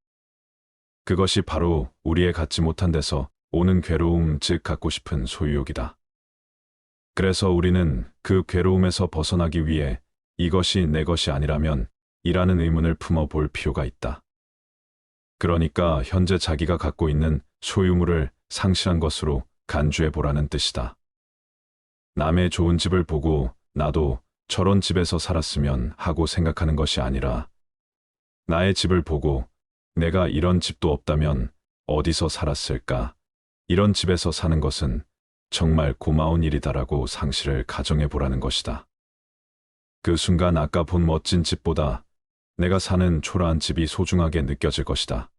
그것이 바로 우리의 갖지 못한 데서 오는 괴로움, 즉 갖고 싶은 소유욕이다. 그래서 우리는 그 괴로움에서 벗어나기 위해 이것이 내 것이 아니라면 이라는 의문을 품어볼 필요가 있다. 그러니까 현재 자기가 갖고 있는 소유물을 상실한 것으로 간주해 보라는 뜻이다. 남의 좋은 집을 보고 나도 저런 집에서 살았으면 하고 생각하는 것이 아니라 나의 집을 보고 내가 이런 집도 없다면 어디서 살았을까? 이런 집에서 사는 것은 정말 고마운 일이다라고 상실을 가정해 보라는 것이다. 그 순간 아까 본 멋진 집보다 내가 사는 초라한 집이 소중하게 느껴질 것이다.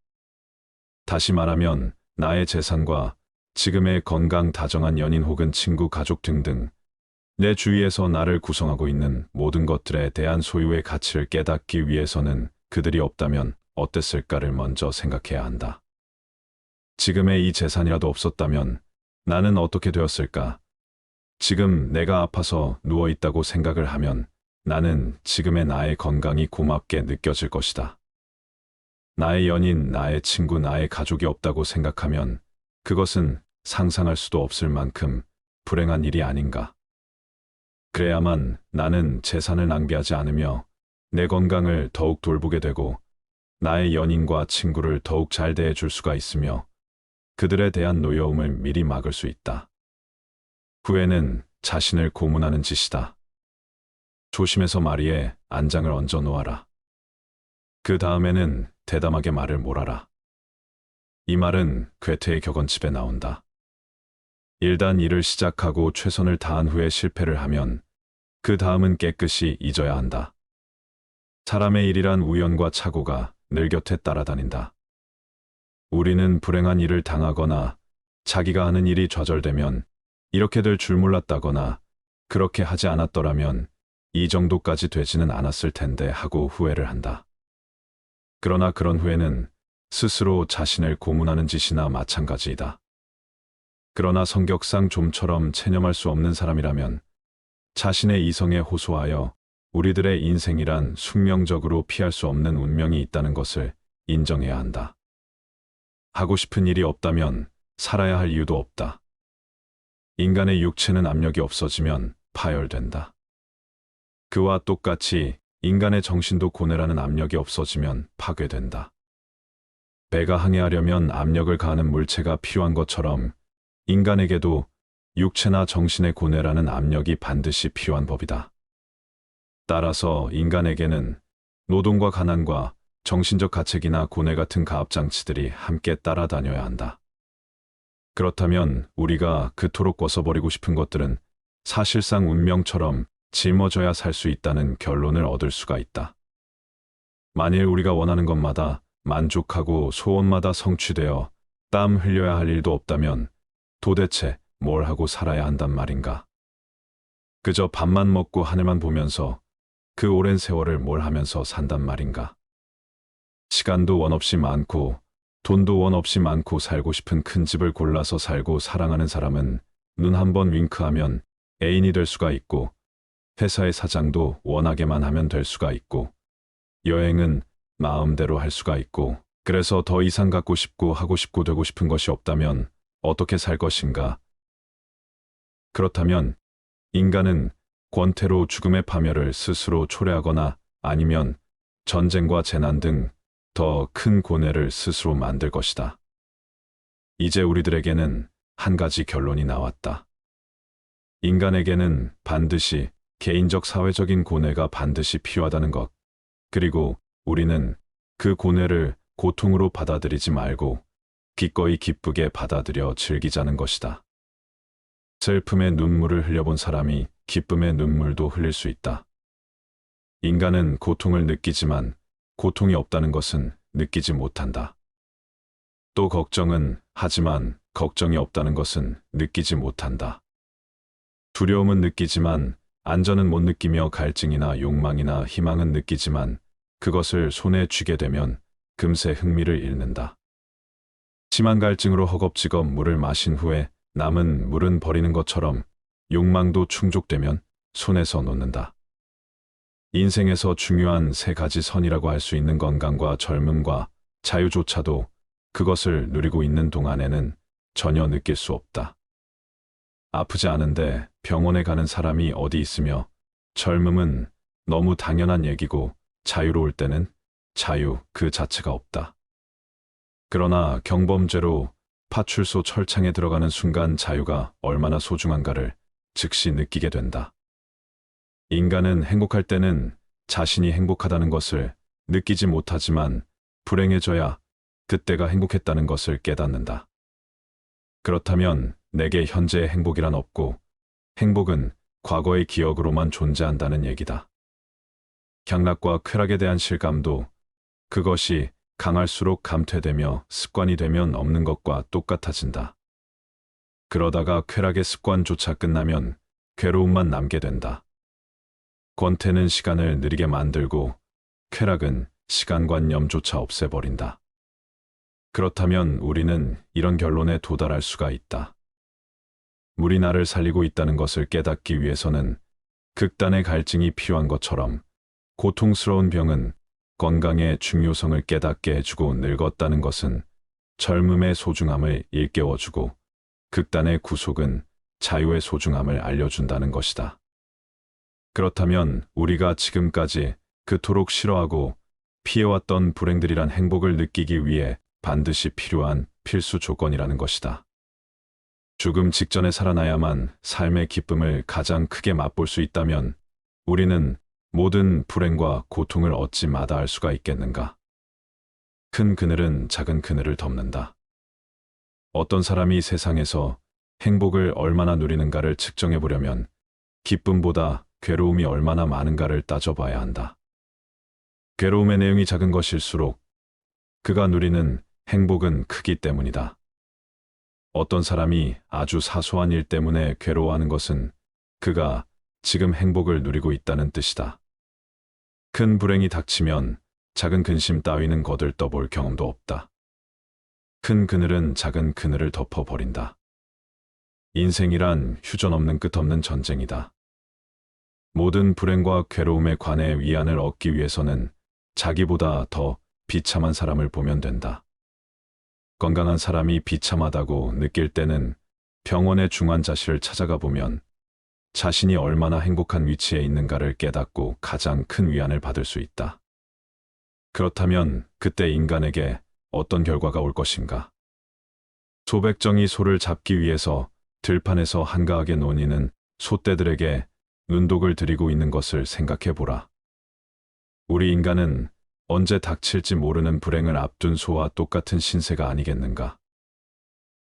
다시 말하면 나의 재산과 지금의 건강, 다정한 연인 혹은 친구, 가족 등등 내 주위에서 나를 구성하고 있는 모든 것들에 대한 소유의 가치를 깨닫기 위해서는 그들이 없다면 어땠을까를 먼저 생각해야 한다. 지금의 이 재산이라도 없었다면 나는 어떻게 되었을까? 지금 내가 아파서 누워있다고 생각을 하면 나는 지금의 나의 건강이 고맙게 느껴질 것이다. 나의 연인, 나의 친구, 나의 가족이 없다고 생각하면 그것은 상상할 수도 없을 만큼 불행한 일이 아닌가. 그래야만 나는 재산을 낭비하지 않으며 내 건강을 더욱 돌보게 되고 나의 연인과 친구를 더욱 잘 대해줄 수가 있으며 그들에 대한 노여움을 미리 막을 수 있다. 후회는 자신을 고문하는 짓이다. 조심해서 마리에 안장을 얹어 놓아라. 그 다음에는 대담하게 말을 몰아라. 이 말은 괴테의 격언집에 나온다. 일단 일을 시작하고 최선을 다한 후에 실패를 하면 그 다음은 깨끗이 잊어야 한다. 사람의 일이란 우연과 착오가 늘 곁에 따라다닌다. 우리는 불행한 일을 당하거나 자기가 하는 일이 좌절되면 이렇게 될 줄 몰랐다거나 그렇게 하지 않았더라면 이 정도까지 되지는 않았을 텐데 하고 후회를 한다. 그러나 그런 후회는 스스로 자신을 고문하는 짓이나 마찬가지이다. 그러나 성격상 좀처럼 체념할 수 없는 사람이라면 자신의 이성에 호소하여 우리들의 인생이란 숙명적으로 피할 수 없는 운명이 있다는 것을 인정해야 한다. 하고 싶은 일이 없다면 살아야 할 이유도 없다. 인간의 육체는 압력이 없어지면 파열된다. 그와 똑같이 인간의 정신도 고뇌라는 압력이 없어지면 파괴된다. 배가 항해하려면 압력을 가하는 물체가 필요한 것처럼 인간에게도 육체나 정신의 고뇌라는 압력이 반드시 필요한 법이다. 따라서 인간에게는 노동과 가난과 정신적 가책이나 고뇌 같은 가압장치들이 함께 따라다녀야 한다. 그렇다면 우리가 그토록 꿔서버리고 싶은 것들은 사실상 운명처럼 짊어져야 살 수 있다는 결론을 얻을 수가 있다. 만일 우리가 원하는 것마다 만족하고 소원마다 성취되어 땀 흘려야 할 일도 없다면 도대체 뭘 하고 살아야 한단 말인가? 그저 밥만 먹고 하늘만 보면서 그 오랜 세월을 뭘 하면서 산단 말인가? 시간도 원 없이 많고 돈도 원 없이 많고 살고 싶은 큰 집을 골라서 살고 사랑하는 사람은 눈 한 번 윙크하면 애인이 될 수가 있고 회사의 사장도 원하게만 하면 될 수가 있고 여행은 마음대로 할 수가 있고 그래서 더 이상 갖고 싶고 하고 싶고 되고 싶은 것이 없다면 어떻게 살 것인가? 그렇다면 인간은 권태로 죽음의 파멸을 스스로 초래하거나 아니면 전쟁과 재난 등 더 큰 고뇌를 스스로 만들 것이다. 이제 우리들에게는 한 가지 결론이 나왔다. 인간에게는 반드시 개인적 사회적인 고뇌가 반드시 필요하다는 것, 그리고 우리는 그 고뇌를 고통으로 받아들이지 말고 기꺼이 기쁘게 받아들여 즐기자는 것이다. 슬픔의 눈물을 흘려본 사람이 기쁨의 눈물도 흘릴 수 있다. 인간은 고통을 느끼지만 고통이 없다는 것은 느끼지 못한다. 또 걱정은 하지만 걱정이 없다는 것은 느끼지 못한다. 두려움은 느끼지만 안전은 못 느끼며 갈증이나 욕망이나 희망은 느끼지만 그것을 손에 쥐게 되면 금세 흥미를 잃는다. 심한 갈증으로 허겁지겁 물을 마신 후에 남은 물은 버리는 것처럼 욕망도 충족되면 손에서 놓는다. 인생에서 중요한 세 가지 선이라고 할 수 있는 건강과 젊음과 자유조차도 그것을 누리고 있는 동안에는 전혀 느낄 수 없다. 아프지 않은데 병원에 가는 사람이 어디 있으며 젊음은 너무 당연한 얘기고 자유로울 때는 자유 그 자체가 없다. 그러나 경범죄로 파출소 철창에 들어가는 순간 자유가 얼마나 소중한가를 즉시 느끼게 된다. 인간은 행복할 때는 자신이 행복하다는 것을 느끼지 못하지만 불행해져야 그때가 행복했다는 것을 깨닫는다. 그렇다면 내게 현재의 행복이란 없고 행복은 과거의 기억으로만 존재한다는 얘기다. 향락과 쾌락에 대한 실감도 그것이 강할수록 감퇴되며 습관이 되면 없는 것과 똑같아진다. 그러다가 쾌락의 습관조차 끝나면 괴로움만 남게 된다. 권태는 시간을 느리게 만들고 쾌락은 시간관념조차 없애버린다. 그렇다면 우리는 이런 결론에 도달할 수가 있다. 물이 나를 살리고 있다는 것을 깨닫기 위해서는 극단의 갈증이 필요한 것처럼 고통스러운 병은 건강의 중요성을 깨닫게 해주고 늙었다는 것은 젊음의 소중함을 일깨워주고 극단의 구속은 자유의 소중함을 알려준다는 것이다. 그렇다면 우리가 지금까지 그토록 싫어하고 피해왔던 불행들이란 행복을 느끼기 위해 반드시 필요한 필수 조건이라는 것이다. 죽음 직전에 살아나야만 삶의 기쁨을 가장 크게 맛볼 수 있다면 우리는 모든 불행과 고통을 얻지 마다할 수가 있겠는가? 큰 그늘은 작은 그늘을 덮는다. 어떤 사람이 세상에서 행복을 얼마나 누리는가를 측정해 보려면 기쁨보다 괴로움이 얼마나 많은가를 따져봐야 한다. 괴로움의 내용이 작은 것일수록 그가 누리는 행복은 크기 때문이다. 어떤 사람이 아주 사소한 일 때문에 괴로워하는 것은 그가 지금 행복을 누리고 있다는 뜻이다. 큰 불행이 닥치면 작은 근심 따위는 거들떠볼 경험도 없다. 큰 그늘은 작은 그늘을 덮어버린다. 인생이란 휴전 없는 끝없는 전쟁이다. 모든 불행과 괴로움에 관해 위안을 얻기 위해서는 자기보다 더 비참한 사람을 보면 된다. 건강한 사람이 비참하다고 느낄 때는 병원의 중환자실을 찾아가 보면 자신이 얼마나 행복한 위치에 있는가를 깨닫고 가장 큰 위안을 받을 수 있다. 그렇다면 그때 인간에게 어떤 결과가 올 것인가? 소백정이 소를 잡기 위해서 들판에서 한가하게 논이는 소떼들에게 눈독을 들이고 있는 것을 생각해 보라. 우리 인간은 언제 닥칠지 모르는 불행을 앞둔 소와 똑같은 신세가 아니겠는가?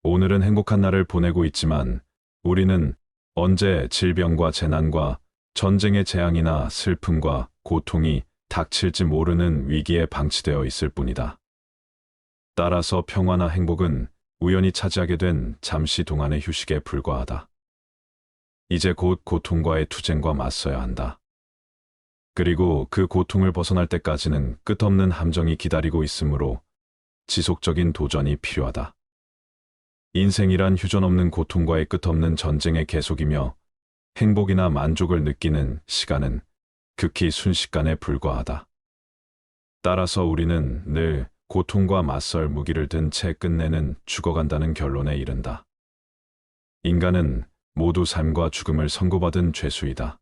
오늘은 행복한 날을 보내고 있지만 우리는 언제 질병과 재난과 전쟁의 재앙이나 슬픔과 고통이 닥칠지 모르는 위기에 방치되어 있을 뿐이다. 따라서 평화나 행복은 우연히 차지하게 된 잠시 동안의 휴식에 불과하다. 이제 곧 고통과의 투쟁과 맞서야 한다. 그리고 그 고통을 벗어날 때까지는 끝없는 함정이 기다리고 있으므로 지속적인 도전이 필요하다. 인생이란 휴전없는 고통과의 끝없는 전쟁의 계속이며 행복이나 만족을 느끼는 시간은 극히 순식간에 불과하다. 따라서 우리는 늘 고통과 맞설 무기를 든 채 끝내는 죽어간다는 결론에 이른다. 인간은 모두 삶과 죽음을 선고받은 죄수이다.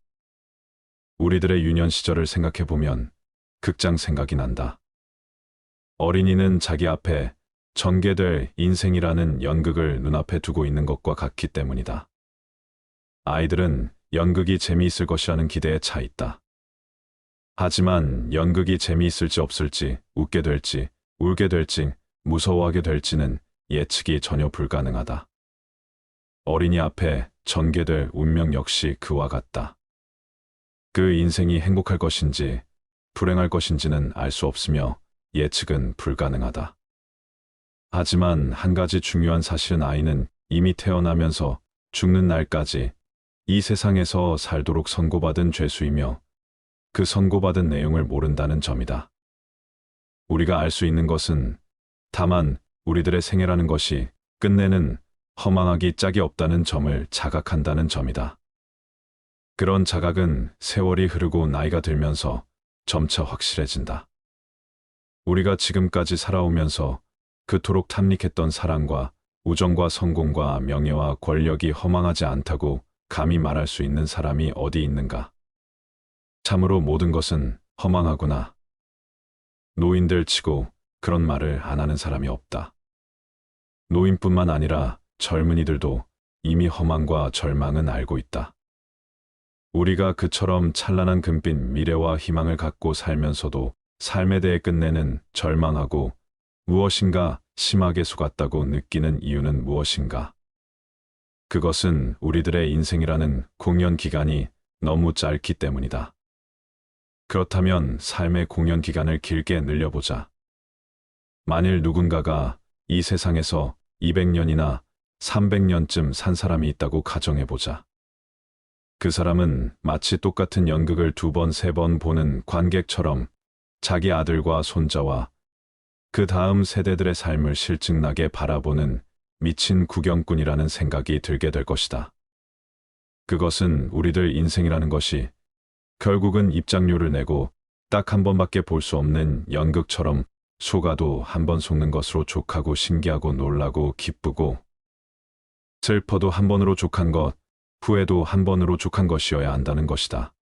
우리들의 유년 시절을 생각해보면 극장 생각이 난다. 어린이는 자기 앞에 전개될 인생이라는 연극을 눈앞에 두고 있는 것과 같기 때문이다. 아이들은 연극이 재미있을 것이라는 기대에 차 있다. 하지만 연극이 재미있을지 없을지, 웃게 될지, 울게 될지, 무서워하게 될지는 예측이 전혀 불가능하다. 어린이 앞에 전개될 운명 역시 그와 같다. 그 인생이 행복할 것인지 불행할 것인지는 알 수 없으며 예측은 불가능하다. 하지만 한 가지 중요한 사실은 아이는 이미 태어나면서 죽는 날까지 이 세상에서 살도록 선고받은 죄수이며 그 선고받은 내용을 모른다는 점이다. 우리가 알 수 있는 것은 다만 우리들의 생애라는 것이 끝내는 허망하기 짝이 없다는 점을 자각한다는 점이다. 그런 자각은 세월이 흐르고 나이가 들면서 점차 확실해진다. 우리가 지금까지 살아오면서 그토록 탐닉했던 사랑과 우정과 성공과 명예와 권력이 허망하지 않다고 감히 말할 수 있는 사람이 어디 있는가? 참으로 모든 것은 허망하구나. 노인들 치고 그런 말을 안 하는 사람이 없다. 노인뿐만 아니라 젊은이들도 이미 허망과 절망은 알고 있다. 우리가 그처럼 찬란한 금빛 미래와 희망을 갖고 살면서도 삶에 대해 끝내는 절망하고 무엇인가 심하게 속았다고 느끼는 이유는 무엇인가? 그것은 우리들의 인생이라는 공연 기간이 너무 짧기 때문이다. 그렇다면 삶의 공연 기간을 길게 늘려보자. 만일 누군가가 이 세상에서 200년이나 300년쯤 산 사람이 있다고 가정해보자. 그 사람은 마치 똑같은 연극을 2번, 3번 보는 관객처럼 자기 아들과 손자와 그 다음 세대들의 삶을 실증나게 바라보는 미친 구경꾼이라는 생각이 들게 될 것이다. 그것은 우리들 인생이라는 것이 결국은 입장료를 내고 딱 한 번밖에 볼 수 없는 연극처럼 속아도 한 번 속는 것으로 족하고 신기하고 놀라고 기쁘고 슬퍼도 한 번으로 족한 것, 후회도 한 번으로 족한 것이어야 한다는 것이다.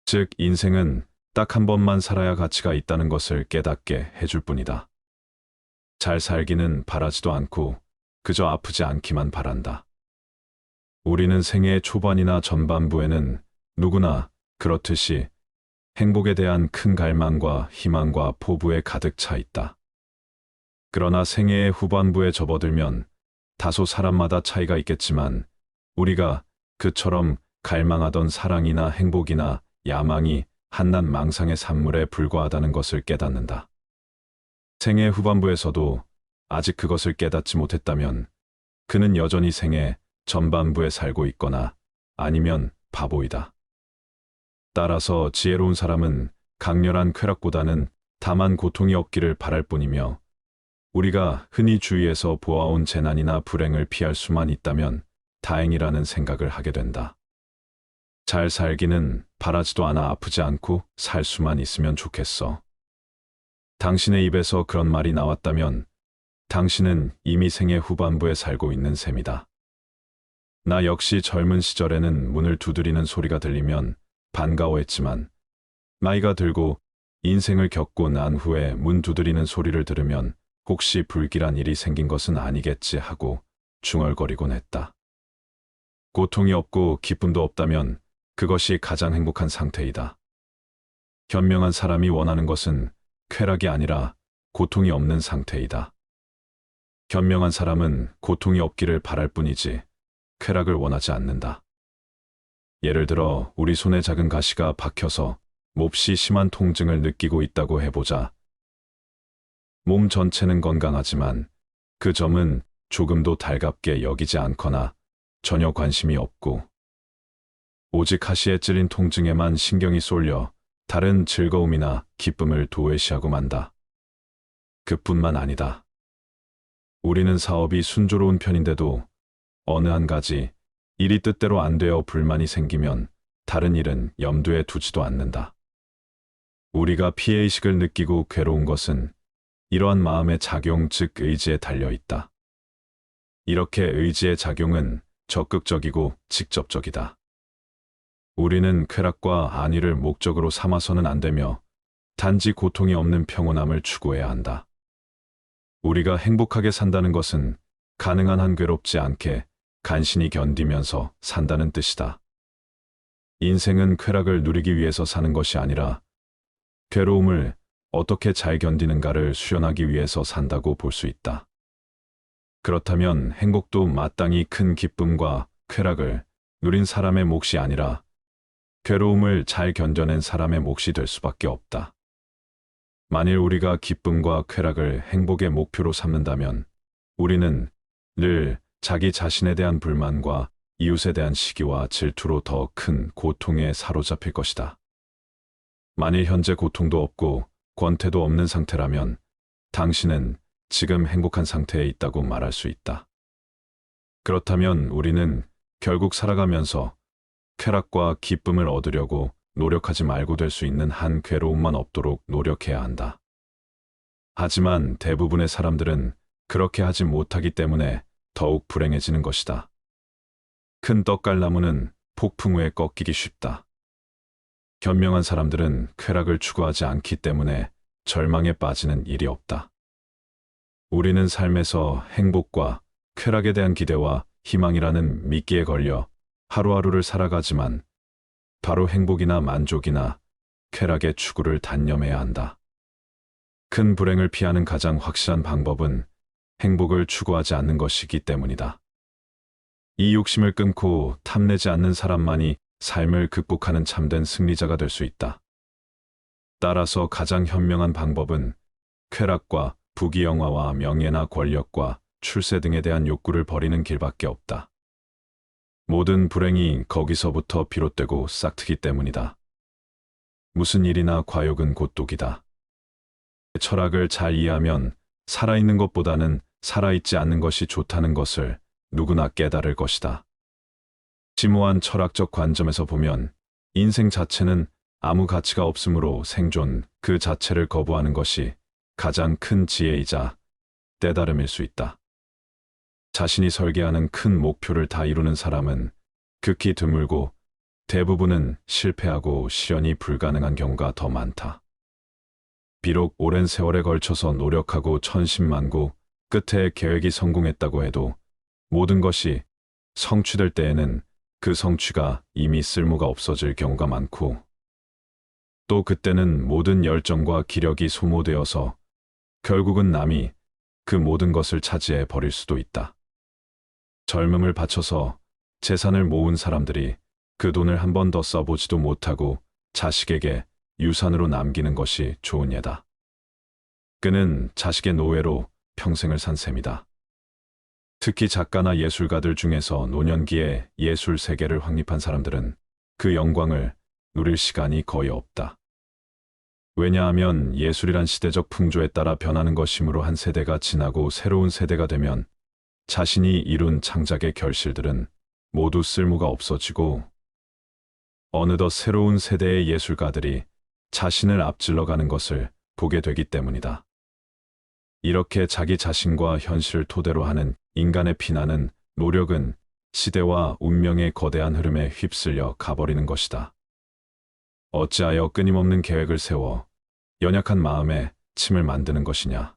즉, 인생은 딱 한 번만 살아야 가치가 있다는 것을 깨닫게 해줄 뿐이다. 잘 살기는 바라지도 않고 그저 아프지 않기만 바란다. 우리는 생애의 초반이나 전반부에는 누구나 그렇듯이 행복에 대한 큰 갈망과 희망과 포부에 가득 차 있다. 그러나 생애의 후반부에 접어들면 다소 사람마다 차이가 있겠지만 우리가 그처럼 갈망하던 사랑이나 행복이나 야망이 한낱 망상의 산물에 불과하다는 것을 깨닫는다. 생애 후반부에서도 아직 그것을 깨닫지 못했다면 그는 여전히 생애 전반부에 살고 있거나 아니면 바보이다. 따라서 지혜로운 사람은 강렬한 쾌락보다는 다만 고통이 없기를 바랄 뿐이며 우리가 흔히 주위에서 보아온 재난이나 불행을 피할 수만 있다면 다행이라는 생각을 하게 된다. 잘 살기는 바라지도 않아 아프지 않고 살 수만 있으면 좋겠어. 당신의 입에서 그런 말이 나왔다면 당신은 이미 생애 후반부에 살고 있는 셈이다. 나 역시 젊은 시절에는 문을 두드리는 소리가 들리면 반가워했지만 나이가 들고 인생을 겪고 난 후에 문 두드리는 소리를 들으면 혹시 불길한 일이 생긴 것은 아니겠지 하고 중얼거리곤 했다. 고통이 없고 기쁨도 없다면 그것이 가장 행복한 상태이다. 현명한 사람이 원하는 것은 쾌락이 아니라 고통이 없는 상태이다. 현명한 사람은 고통이 없기를 바랄 뿐이지 쾌락을 원하지 않는다. 예를 들어 우리 손에 작은 가시가 박혀서 몹시 심한 통증을 느끼고 있다고 해보자. 몸 전체는 건강하지만 그 점은 조금도 달갑게 여기지 않거나 전혀 관심이 없고 오직 가시에 찔린 통증에만 신경이 쏠려 다른 즐거움이나 기쁨을 도외시하고 만다. 그뿐만 아니다. 우리는 사업이 순조로운 편인데도 어느 한 가지 일이 뜻대로 안 되어 불만이 생기면 다른 일은 염두에 두지도 않는다. 우리가 피해의식을 느끼고 괴로운 것은 이러한 마음의 작용 즉 의지에 달려 있다. 이렇게 의지의 작용은 적극적이고 직접적이다. 우리는 쾌락과 안위를 목적으로 삼아서는 안 되며 단지 고통이 없는 평온함을 추구해야 한다. 우리가 행복하게 산다는 것은 가능한 한 괴롭지 않게 간신히 견디면서 산다는 뜻이다. 인생은 쾌락을 누리기 위해서 사는 것이 아니라 괴로움을 어떻게 잘 견디는가를 수련하기 위해서 산다고 볼 수 있다. 그렇다면 행복도 마땅히 큰 기쁨과 쾌락을 누린 사람의 몫이 아니라 괴로움을 잘 견뎌낸 사람의 몫이 될 수밖에 없다. 만일 우리가 기쁨과 쾌락을 행복의 목표로 삼는다면 우리는 늘 자기 자신에 대한 불만과 이웃에 대한 시기와 질투로 더 큰 고통에 사로잡힐 것이다. 만일 현재 고통도 없고 권태도 없는 상태라면 당신은 지금 행복한 상태에 있다고 말할 수 있다. 그렇다면 우리는 결국 살아가면서 쾌락과 기쁨을 얻으려고 노력하지 말고 될 수 있는 한 괴로움만 없도록 노력해야 한다. 하지만 대부분의 사람들은 그렇게 하지 못하기 때문에 더욱 불행해지는 것이다. 큰 떡갈나무는 폭풍 후에 꺾이기 쉽다. 현명한 사람들은 쾌락을 추구하지 않기 때문에 절망에 빠지는 일이 없다. 우리는 삶에서 행복과 쾌락에 대한 기대와 희망이라는 미끼에 걸려 하루하루를 살아가지만 바로 행복이나 만족이나 쾌락의 추구를 단념해야 한다. 큰 불행을 피하는 가장 확실한 방법은 행복을 추구하지 않는 것이기 때문이다. 이 욕심을 끊고 탐내지 않는 사람만이 삶을 극복하는 참된 승리자가 될 수 있다. 따라서 가장 현명한 방법은 쾌락과 부귀영화와 명예나 권력과 출세 등에 대한 욕구를 버리는 길밖에 없다. 모든 불행이 거기서부터 비롯되고 싹트기 때문이다. 무슨 일이나 과욕은 곧 독이다. 철학을 잘 이해하면 살아있는 것보다는 살아있지 않는 것이 좋다는 것을 누구나 깨달을 것이다. 심오한 철학적 관점에서 보면 인생 자체는 아무 가치가 없으므로 생존 그 자체를 거부하는 것이 가장 큰 지혜이자 깨달음일 수 있다. 자신이 설계하는 큰 목표를 다 이루는 사람은 극히 드물고 대부분은 실패하고 실현이 불가능한 경우가 더 많다. 비록 오랜 세월에 걸쳐서 노력하고 천신만고 끝에 계획이 성공했다고 해도 모든 것이 성취될 때에는 그 성취가 이미 쓸모가 없어질 경우가 많고, 또 그때는 모든 열정과 기력이 소모되어서 결국은 남이 그 모든 것을 차지해 버릴 수도 있다. 젊음을 바쳐서 재산을 모은 사람들이 그 돈을 한 번 더 써보지도 못하고 자식에게 유산으로 남기는 것이 좋은 예다. 그는 자식의 노예로 평생을 산 셈이다. 특히 작가나 예술가들 중에서 노년기에 예술 세계를 확립한 사람들은 그 영광을 누릴 시간이 거의 없다. 왜냐하면 예술이란 시대적 풍조에 따라 변하는 것이므로 한 세대가 지나고 새로운 세대가 되면 자신이 이룬 창작의 결실들은 모두 쓸모가 없어지고 어느덧 새로운 세대의 예술가들이 자신을 앞질러 가는 것을 보게 되기 때문이다. 이렇게 자기 자신과 현실을 토대로 하는 인간의 피나는 노력은 시대와 운명의 거대한 흐름에 휩쓸려 가버리는 것이다. 어찌하여 끊임없는 계획을 세워 연약한 마음에 침을 만드는 것이냐.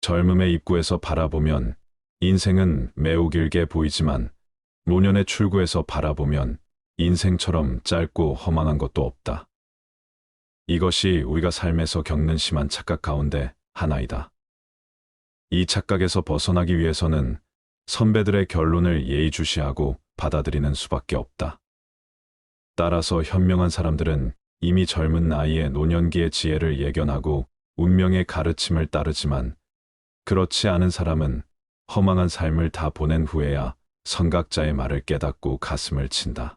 젊음의 입구에서 바라보면 인생은 매우 길게 보이지만 노년의 출구에서 바라보면 인생처럼 짧고 허망한 것도 없다. 이것이 우리가 삶에서 겪는 심한 착각 가운데 하나이다. 이 착각에서 벗어나기 위해서는 선배들의 결론을 예의주시하고 받아들이는 수밖에 없다. 따라서 현명한 사람들은 이미 젊은 나이에 노년기의 지혜를 예견하고 운명의 가르침을 따르지만, 그렇지 않은 사람은 허망한 삶을 다 보낸 후에야 선각자의 말을 깨닫고 가슴을 친다.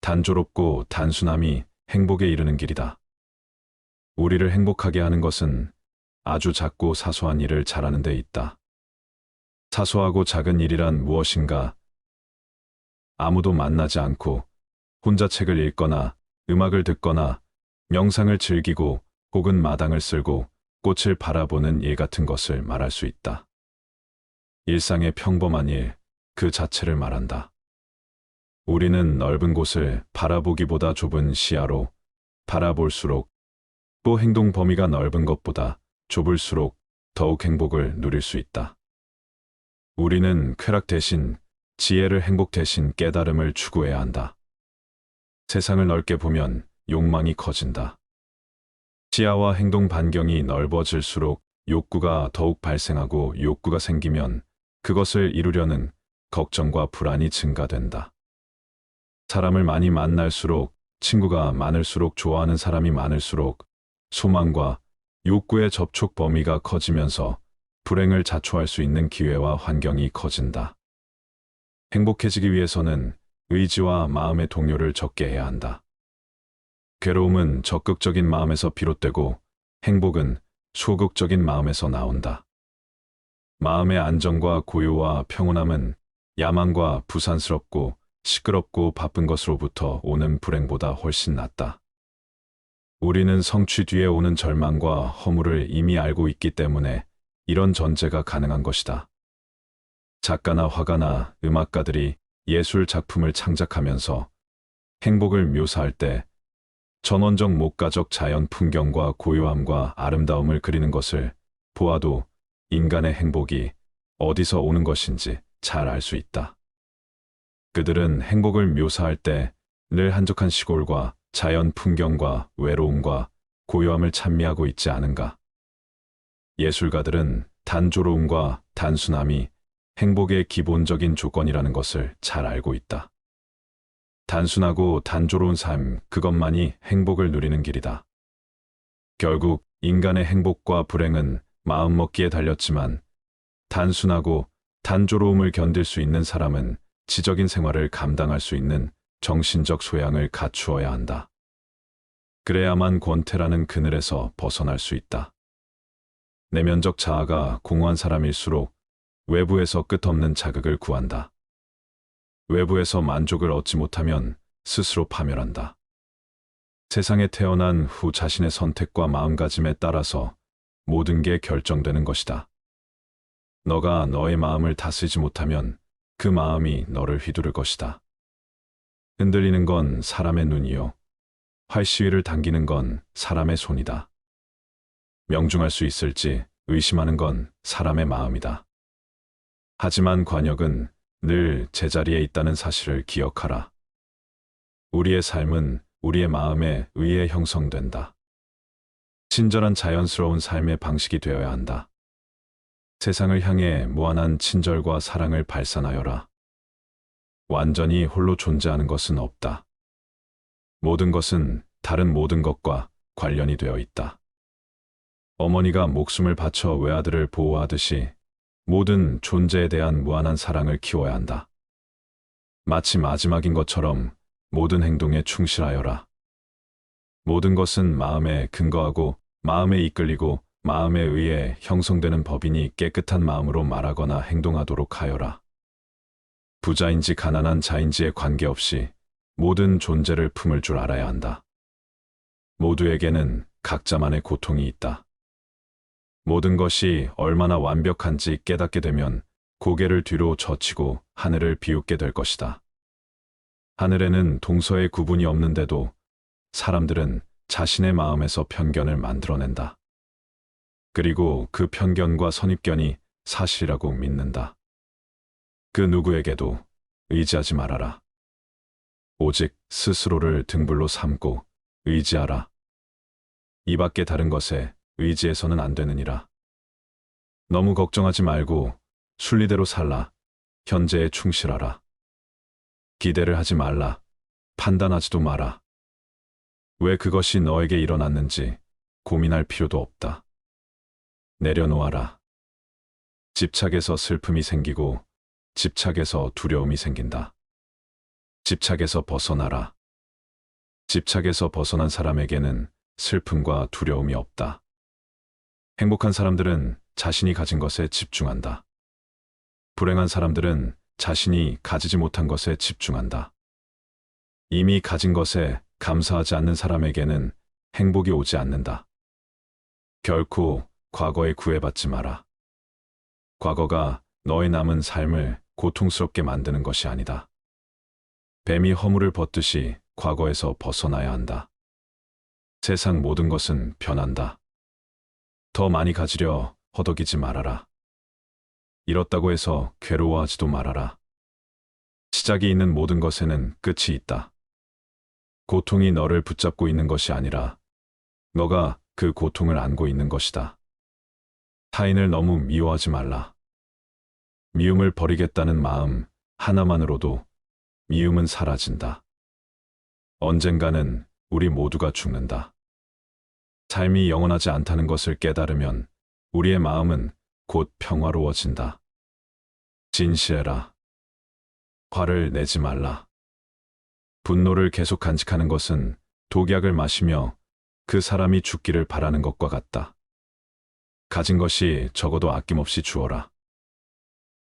단조롭고 단순함이 행복에 이르는 길이다. 우리를 행복하게 하는 것은 아주 작고 사소한 일을 잘하는 데 있다. 사소하고 작은 일이란 무엇인가? 아무도 만나지 않고 혼자 책을 읽거나 음악을 듣거나 명상을 즐기고 혹은 마당을 쓸고 꽃을 바라보는 일 같은 것을 말할 수 있다. 일상의 평범한 일 그 자체를 말한다. 우리는 넓은 곳을 바라보기보다 좁은 시야로 바라볼수록, 또 행동 범위가 넓은 것보다 좁을수록 더욱 행복을 누릴 수 있다. 우리는 쾌락 대신 지혜를, 행복 대신 깨달음을 추구해야 한다. 세상을 넓게 보면 욕망이 커진다. 시야와 행동 반경이 넓어질수록 욕구가 더욱 발생하고, 욕구가 생기면 그것을 이루려는 걱정과 불안이 증가된다. 사람을 많이 만날수록, 친구가 많을수록, 좋아하는 사람이 많을수록 소망과 욕구의 접촉 범위가 커지면서 불행을 자초할 수 있는 기회와 환경이 커진다. 행복해지기 위해서는 의지와 마음의 동요를 적게 해야 한다. 괴로움은 적극적인 마음에서 비롯되고 행복은 소극적인 마음에서 나온다. 마음의 안정과 고요와 평온함은 야망과 부산스럽고 시끄럽고 바쁜 것으로부터 오는 불행보다 훨씬 낫다. 우리는 성취 뒤에 오는 절망과 허물을 이미 알고 있기 때문에 이런 전제가 가능한 것이다. 작가나 화가나 음악가들이 예술 작품을 창작하면서 행복을 묘사할 때 전원적 목가적 자연 풍경과 고요함과 아름다움을 그리는 것을 보아도 인간의 행복이 어디서 오는 것인지 잘 알 수 있다. 그들은 행복을 묘사할 때 늘 한적한 시골과 자연 풍경과 외로움과 고요함을 찬미하고 있지 않은가. 예술가들은 단조로움과 단순함이 행복의 기본적인 조건이라는 것을 잘 알고 있다. 단순하고 단조로운 삶, 그것만이 행복을 누리는 길이다. 결국 인간의 행복과 불행은 마음먹기에 달렸지만, 단순하고 단조로움을 견딜 수 있는 사람은 지적인 생활을 감당할 수 있는 정신적 소양을 갖추어야 한다. 그래야만 권태라는 그늘에서 벗어날 수 있다. 내면적 자아가 공허한 사람일수록 외부에서 끝없는 자극을 구한다. 외부에서 만족을 얻지 못하면 스스로 파멸한다. 세상에 태어난 후 자신의 선택과 마음가짐에 따라서 모든 게 결정되는 것이다. 너가 너의 마음을 다스리지 못하면 그 마음이 너를 휘두를 것이다. 흔들리는 건 사람의 눈이요. 활시위를 당기는 건 사람의 손이다. 명중할 수 있을지 의심하는 건 사람의 마음이다. 하지만 관역은 늘 제자리에 있다는 사실을 기억하라. 우리의 삶은 우리의 마음에 의해 형성된다. 친절한 자연스러운 삶의 방식이 되어야 한다. 세상을 향해 무한한 친절과 사랑을 발산하여라. 완전히 홀로 존재하는 것은 없다. 모든 것은 다른 모든 것과 관련이 되어 있다. 어머니가 목숨을 바쳐 외아들을 보호하듯이 모든 존재에 대한 무한한 사랑을 키워야 한다. 마치 마지막인 것처럼 모든 행동에 충실하여라. 모든 것은 마음에 근거하고 마음에 이끌리고 마음에 의해 형성되는 법이니 깨끗한 마음으로 말하거나 행동하도록 하여라. 부자인지 가난한 자인지에 관계없이 모든 존재를 품을 줄 알아야 한다. 모두에게는 각자만의 고통이 있다. 모든 것이 얼마나 완벽한지 깨닫게 되면 고개를 뒤로 젖히고 하늘을 비웃게 될 것이다. 하늘에는 동서의 구분이 없는데도 사람들은 자신의 마음에서 편견을 만들어낸다. 그리고 그 편견과 선입견이 사실이라고 믿는다. 그 누구에게도 의지하지 말아라. 오직 스스로를 등불로 삼고 의지하라. 이 밖에 다른 것에 의지해서는 안 되느니라. 너무 걱정하지 말고 순리대로 살라. 현재에 충실하라. 기대를 하지 말라. 판단하지도 마라. 왜 그것이 너에게 일어났는지 고민할 필요도 없다. 내려놓아라. 집착에서 슬픔이 생기고 집착에서 두려움이 생긴다. 집착에서 벗어나라. 집착에서 벗어난 사람에게는 슬픔과 두려움이 없다. 행복한 사람들은 자신이 가진 것에 집중한다. 불행한 사람들은 자신이 가지지 못한 것에 집중한다. 이미 가진 것에 감사하지 않는 사람에게는 행복이 오지 않는다. 결코 과거에 구애받지 마라. 과거가 너의 남은 삶을 고통스럽게 만드는 것이 아니다. 뱀이 허물을 벗듯이 과거에서 벗어나야 한다. 세상 모든 것은 변한다. 더 많이 가지려 허덕이지 말아라. 잃었다고 해서 괴로워하지도 말아라. 시작이 있는 모든 것에는 끝이 있다. 고통이 너를 붙잡고 있는 것이 아니라 너가 그 고통을 안고 있는 것이다. 타인을 너무 미워하지 말라. 미움을 버리겠다는 마음 하나만으로도 미움은 사라진다. 언젠가는 우리 모두가 죽는다. 삶이 영원하지 않다는 것을 깨달으면 우리의 마음은 곧 평화로워진다. 진실해라. 화를 내지 말라. 분노를 계속 간직하는 것은 독약을 마시며 그 사람이 죽기를 바라는 것과 같다. 가진 것이 적어도 아낌없이 주어라.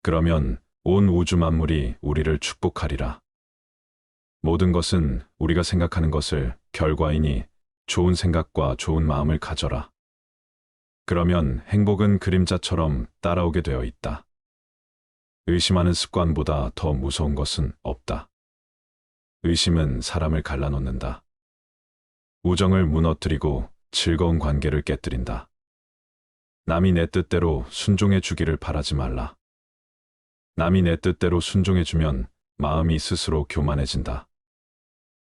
그러면 온 우주 만물이 우리를 축복하리라. 모든 것은 우리가 생각하는 것을 결과이니 좋은 생각과 좋은 마음을 가져라. 그러면 행복은 그림자처럼 따라오게 되어 있다. 의심하는 습관보다 더 무서운 것은 없다. 의심은 사람을 갈라놓는다. 우정을 무너뜨리고 즐거운 관계를 깨뜨린다. 남이 내 뜻대로 순종해 주기를 바라지 말라. 남이 내 뜻대로 순종해주면 마음이 스스로 교만해진다.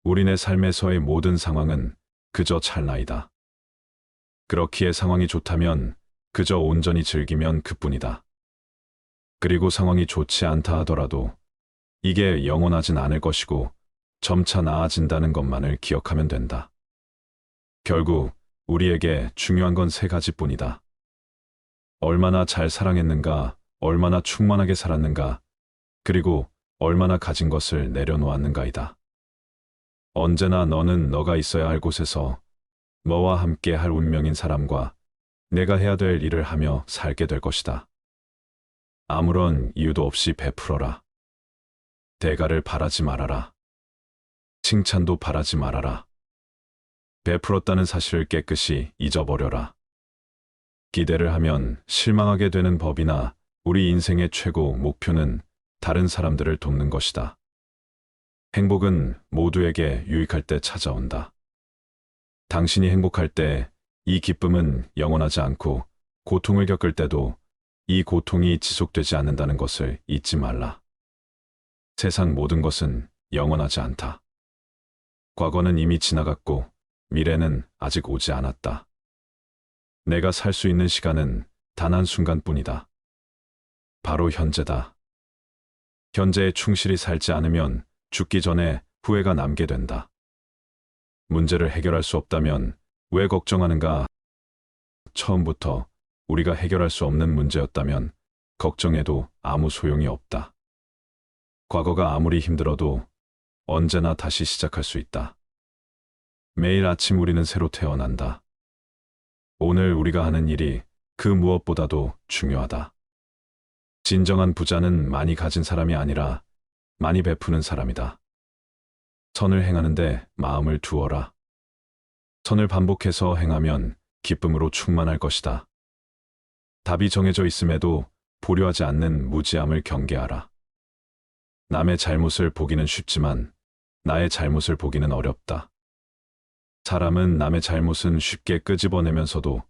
우리네 삶에서의 모든 상황은 그저 찰나이다. 그렇기에 상황이 좋다면 그저 온전히 즐기면 그뿐이다. 그리고 상황이 좋지 않다 하더라도 이게 영원하진 않을 것이고 점차 나아진다는 것만을 기억하면 된다. 결국 우리에게 중요한 건 세 가지뿐이다. 얼마나 잘 사랑했는가, 얼마나 충만하게 살았는가, 그리고 얼마나 가진 것을 내려놓았는가이다. 언제나 너는 너가 있어야 할 곳에서 너와 함께 할 운명인 사람과 내가 해야 될 일을 하며 살게 될 것이다. 아무런 이유도 없이 베풀어라. 대가를 바라지 말아라. 칭찬도 바라지 말아라. 베풀었다는 사실을 깨끗이 잊어버려라. 기대를 하면 실망하게 되는 법이나 우리 인생의 최고 목표는 다른 사람들을 돕는 것이다. 행복은 모두에게 유익할 때 찾아온다. 당신이 행복할 때 이 기쁨은 영원하지 않고 고통을 겪을 때도 이 고통이 지속되지 않는다는 것을 잊지 말라. 세상 모든 것은 영원하지 않다. 과거는 이미 지나갔고 미래는 아직 오지 않았다. 내가 살 수 있는 시간은 단 한순간뿐이다. 바로 현재다. 현재에 충실히 살지 않으면 죽기 전에 후회가 남게 된다. 문제를 해결할 수 없다면 왜 걱정하는가? 처음부터 우리가 해결할 수 없는 문제였다면 걱정해도 아무 소용이 없다. 과거가 아무리 힘들어도 언제나 다시 시작할 수 있다. 매일 아침 우리는 새로 태어난다. 오늘 우리가 하는 일이 그 무엇보다도 중요하다. 진정한 부자는 많이 가진 사람이 아니라 많이 베푸는 사람이다. 선을 행하는데 마음을 두어라. 선을 반복해서 행하면 기쁨으로 충만할 것이다. 답이 정해져 있음에도 보려하지 않는 무지함을 경계하라. 남의 잘못을 보기는 쉽지만 나의 잘못을 보기는 어렵다. 사람은 남의 잘못은 쉽게 끄집어내면서도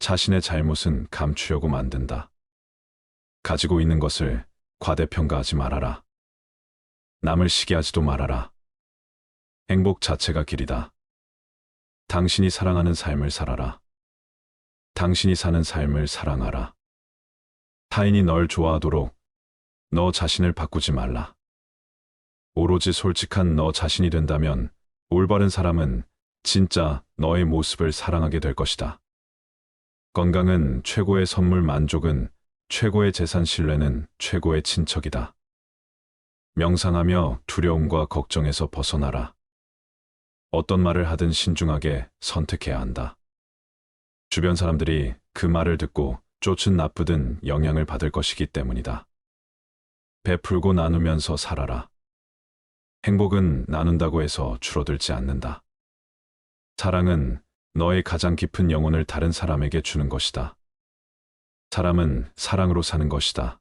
자신의 잘못은 감추려고 만든다. 가지고 있는 것을 과대평가하지 말아라. 남을 시기하지도 말아라. 행복 자체가 길이다. 당신이 사랑하는 삶을 살아라. 당신이 사는 삶을 사랑하라. 타인이 널 좋아하도록 너 자신을 바꾸지 말라. 오로지 솔직한 너 자신이 된다면 올바른 사람은 진짜 너의 모습을 사랑하게 될 것이다. 건강은 최고의 선물, 만족은 최고의 재산, 신뢰는 최고의 친척이다. 명상하며 두려움과 걱정에서 벗어나라. 어떤 말을 하든 신중하게 선택해야 한다. 주변 사람들이 그 말을 듣고 쫓은 나쁘든 영향을 받을 것이기 때문이다. 베풀고 나누면서 살아라. 행복은 나눈다고 해서 줄어들지 않는다. 사랑은 너의 가장 깊은 영혼을 다른 사람에게 주는 것이다. 사람은 사랑으로 사는 것이다.